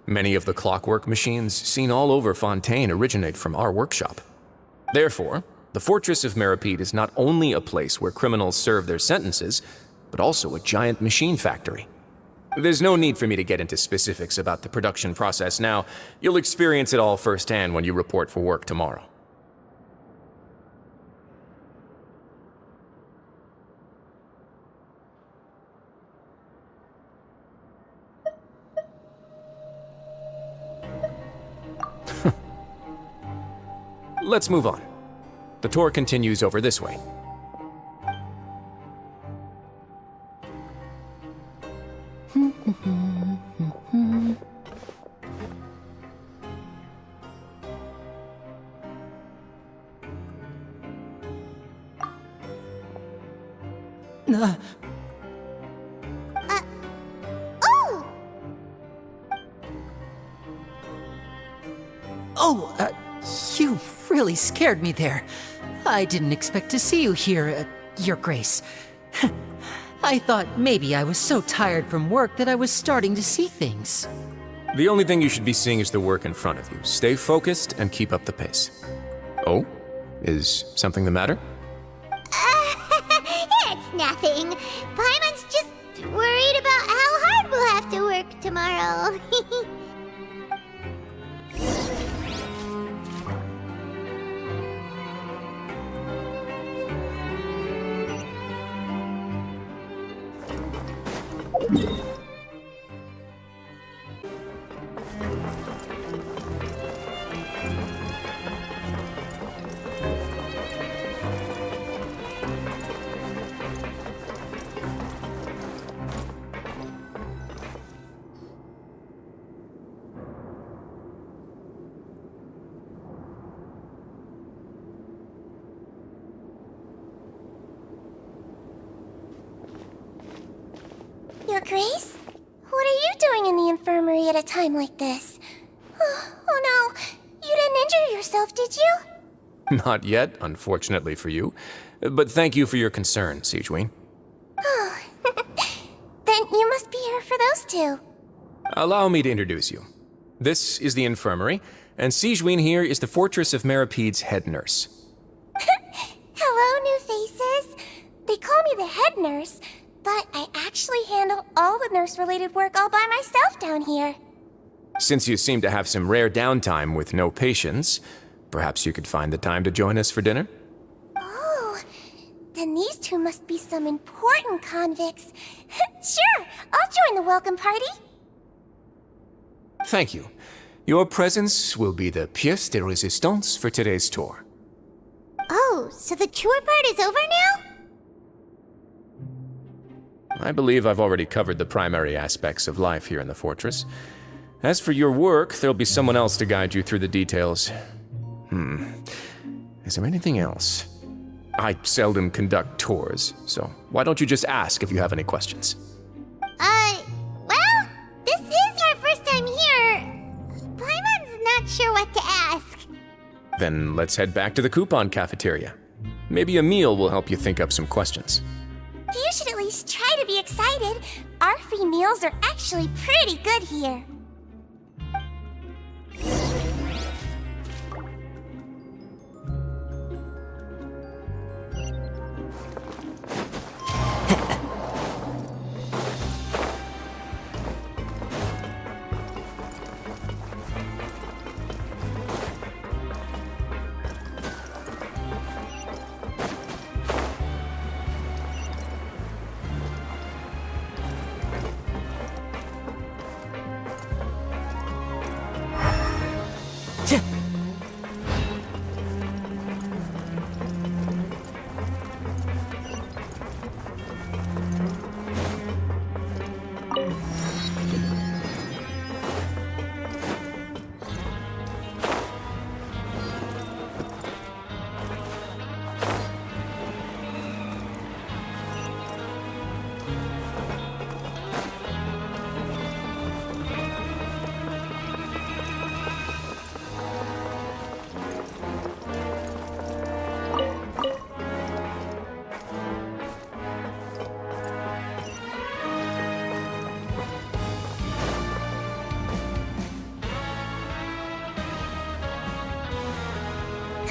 many of the clockwork machines seen all over Fontaine originate from our workshop. Therefore, the Fortress of Meripede is not only a place where criminals serve their sentences, but also a giant machine factory. There's no need for me to get into specifics about the production process now. You'll experience it all firsthand when you report for work tomorrow. Let's move on. The tour continues over this way. You really scared me there. I didn't expect to see you here, Your Grace. I thought maybe I was so tired from work that I was starting to see things. The only thing you should be seeing is the work in front of you. Stay focused and keep up the pace. Oh? Is something the matter? It's nothing. Paimon's just worried about how hard we'll have to work tomorrow. Your Grace? What are you doing in the infirmary at a time like this? Oh no, you didn't injure yourself, did you? Not yet, unfortunately for you. But thank you for your concern, Sigewin. Oh, then you must be here for those two. Allow me to introduce you. This is the infirmary, and Sigewin here is the Fortress of Meripede's head nurse. Hello, new faces. They call me the head nurse, but I actually handle all the nurse-related work all by myself down here. Since you seem to have some rare downtime with no patients, perhaps you could find the time to join us for dinner? Oh, then these two must be some important convicts. Sure, I'll join the welcome party. Thank you. Your presence will be the pièce de résistance for today's tour. Oh, so the tour part is over now? I believe I've already covered the primary aspects of life here in the fortress. As for your work, there'll be someone else to guide you through the details. Is there anything else? I seldom conduct tours, so why don't you just ask if you have any questions? Well, this is our first time here. Paimon's not sure what to ask. Then let's head back to the coupon cafeteria. Maybe a meal will help you think up some questions. You should at least try to be excited. Our free meals are actually pretty good here.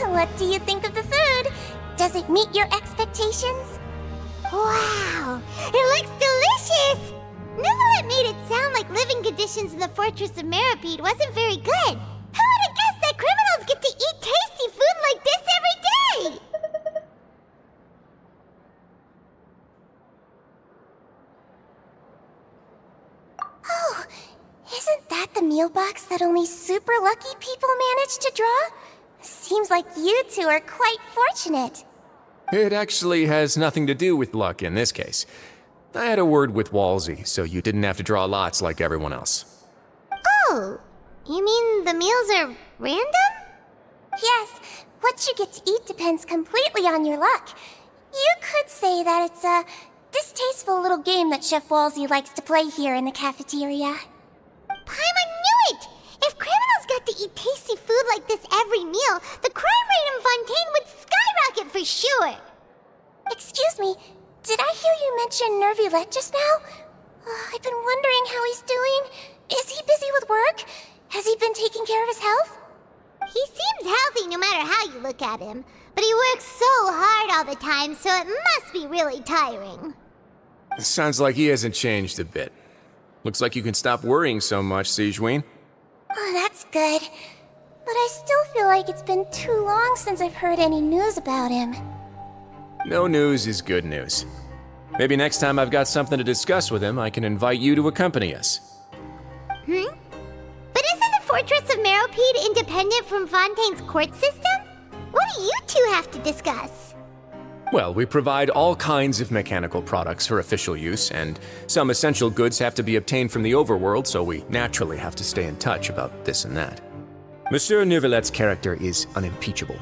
What do you think of the food? Does it meet your expectations? Wow, it looks delicious! Neverlet made it sound like living conditions in the Fortress of Meripede wasn't very good. Who would have guessed that criminals get to eat tasty food like this every day? Oh, isn't that the meal box that only super lucky people manage to draw? Seems like you two are quite fortunate. It actually has nothing to do with luck in this case. I had a word with Walsey, so you didn't have to draw lots like everyone else. Oh, you mean the meals are random? Yes, what you get to eat depends completely on your luck. You could say that it's a distasteful little game that Chef Walsey likes to play here in the cafeteria. Paimon knew it! If criminals got to eat tasty food like this every meal, the crime rate in Fontaine would skyrocket for sure! Excuse me, did I hear you mention Nervulette just now? I've been wondering how he's doing. Is he busy with work? Has he been taking care of his health? He seems healthy no matter how you look at him, but he works so hard all the time, so it must be really tiring. Sounds like he hasn't changed a bit. Looks like you can stop worrying so much, Sigewinne. Oh, that's good. But I still feel like it's been too long since I've heard any news about him. No news is good news. Maybe next time I've got something to discuss with him, I can invite you to accompany us. But isn't the Fortress of Meropide independent from Fontaine's court system? What do you two have to discuss? Well, we provide all kinds of mechanical products for official use, and some essential goods have to be obtained from the overworld, so we naturally have to stay in touch about this and that. Monsieur Neuvillett's character is unimpeachable.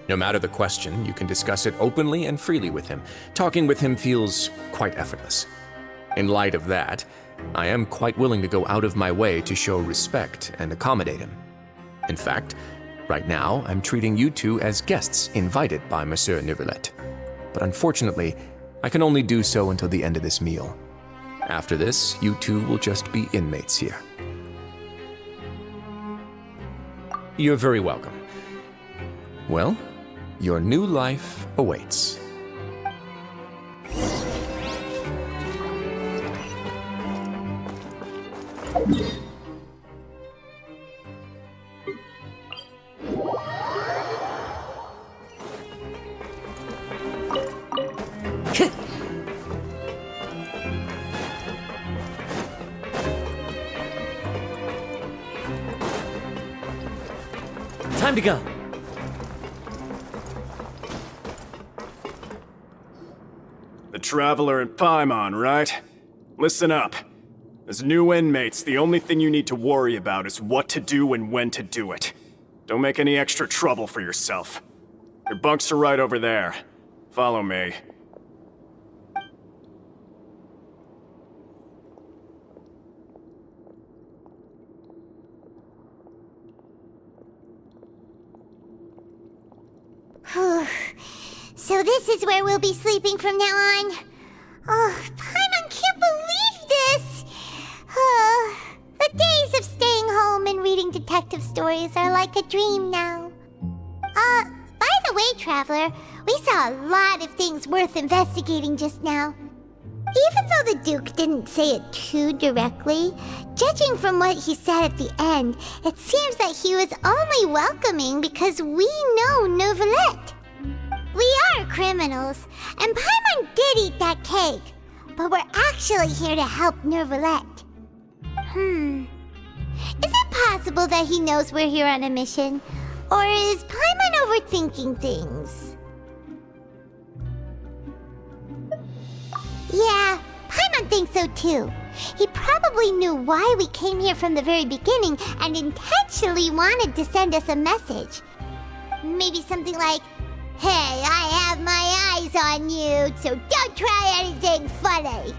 No matter the question, you can discuss it openly and freely with him. Talking with him feels quite effortless. In light of that, I am quite willing to go out of my way to show respect and accommodate him. In fact, right now, I'm treating you two as guests invited by Monsieur Neuvillette. But unfortunately, I can only do so until the end of this meal. After this, you two will just be inmates here. You're very welcome. Well, your new life awaits. Time to go. The Traveler and Paimon, right? Listen up. As new inmates, the only thing you need to worry about is what to do and when to do it. Don't make any extra trouble for yourself. Your bunks are right over there. Follow me. So this is where we'll be sleeping from now on. Oh, Paimon can't believe this! The days of staying home and reading detective stories are like a dream now. By the way, Traveler, we saw a lot of things worth investigating just now. Even though the Duke didn't say it too directly, judging from what he said at the end, it seems that he was only welcoming because we know Neuvillette. We are criminals, and Paimon did eat that cake, but we're actually here to help Neuvillette. Is it possible that he knows we're here on a mission? Or is Paimon overthinking things? Yeah, Paimon thinks so too. He probably knew why we came here from the very beginning and intentionally wanted to send us a message. Maybe something like, "Hey, I have my eyes on you, so don't try anything funny."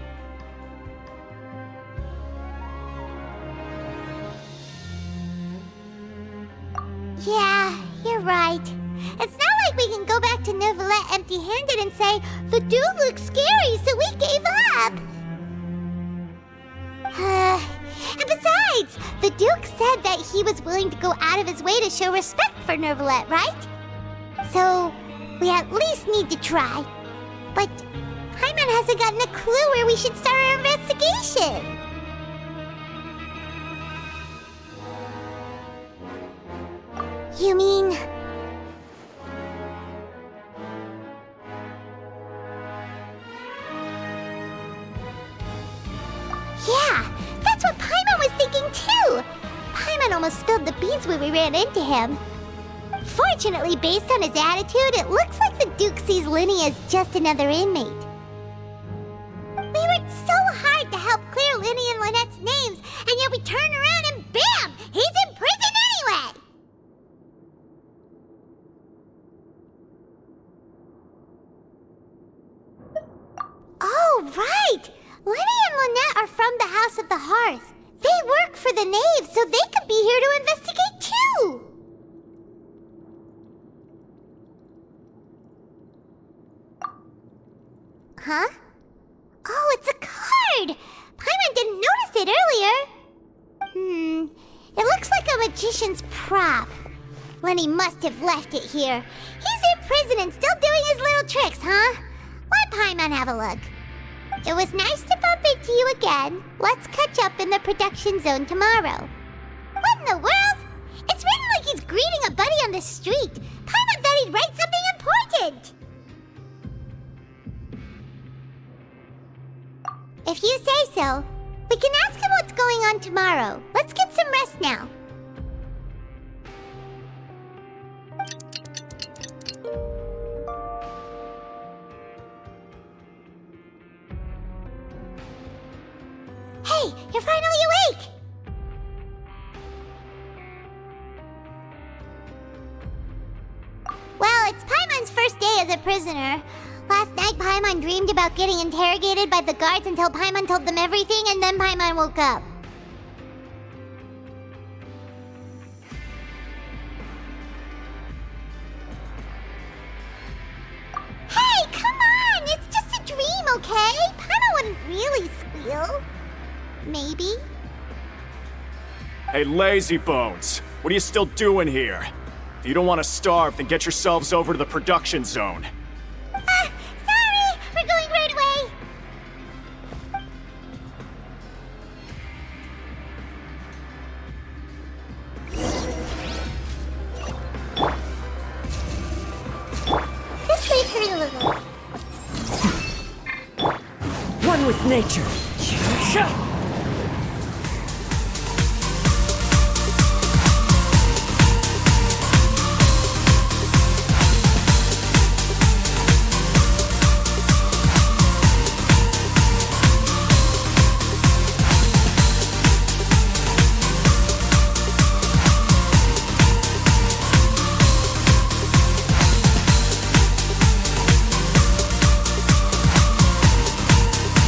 Yeah, you're right. It's not like we can go back to Neuvillette empty-handed and say, "The dude looks scary, so we gave up." And besides, the Duke said that he was willing to go out of his way to show respect for Neuvillette, right? So, we at least need to try. But Paimon hasn't gotten a clue where we should start our investigation. You mean... Yeah, that's what Paimon was thinking too! Paimon almost spilled the beans when we ran into him. Fortunately, based on his attitude, it looks like the Duke sees Linny as just another inmate. We worked so hard to help clear Linny and Lynette's names, and yet we turn around and bam! He's in prison anyway! Oh, right! Linny and Lynette are from the House of the Hearth. They work for the Knave, so they could be here to investigate too! Huh? Oh, it's a card! Paimon didn't notice it earlier. It looks like a magician's prop. Lenny must have left it here. He's in prison and still doing his little tricks, huh? Let Paimon have a look. It was nice to bump into you again. Let's catch up in the production zone tomorrow. What in the world? It's written like he's greeting a buddy on the street. Paimon thought he'd write something important. If you say so, we can ask him what's going on tomorrow. Let's get some rest now. Hey, you're finally awake! Well, it's Paimon's first day as a prisoner. Last night, Paimon dreamed about getting interrogated by the guards until Paimon told them everything, and then Paimon woke up. Hey, come on! It's just a dream, okay? Paimon wouldn't really squeal. Maybe? Hey, lazy bones! What are you still doing here? If you don't want to starve, then get yourselves over to the production zone. Sorry! We're going right away! This way for a little. One with nature.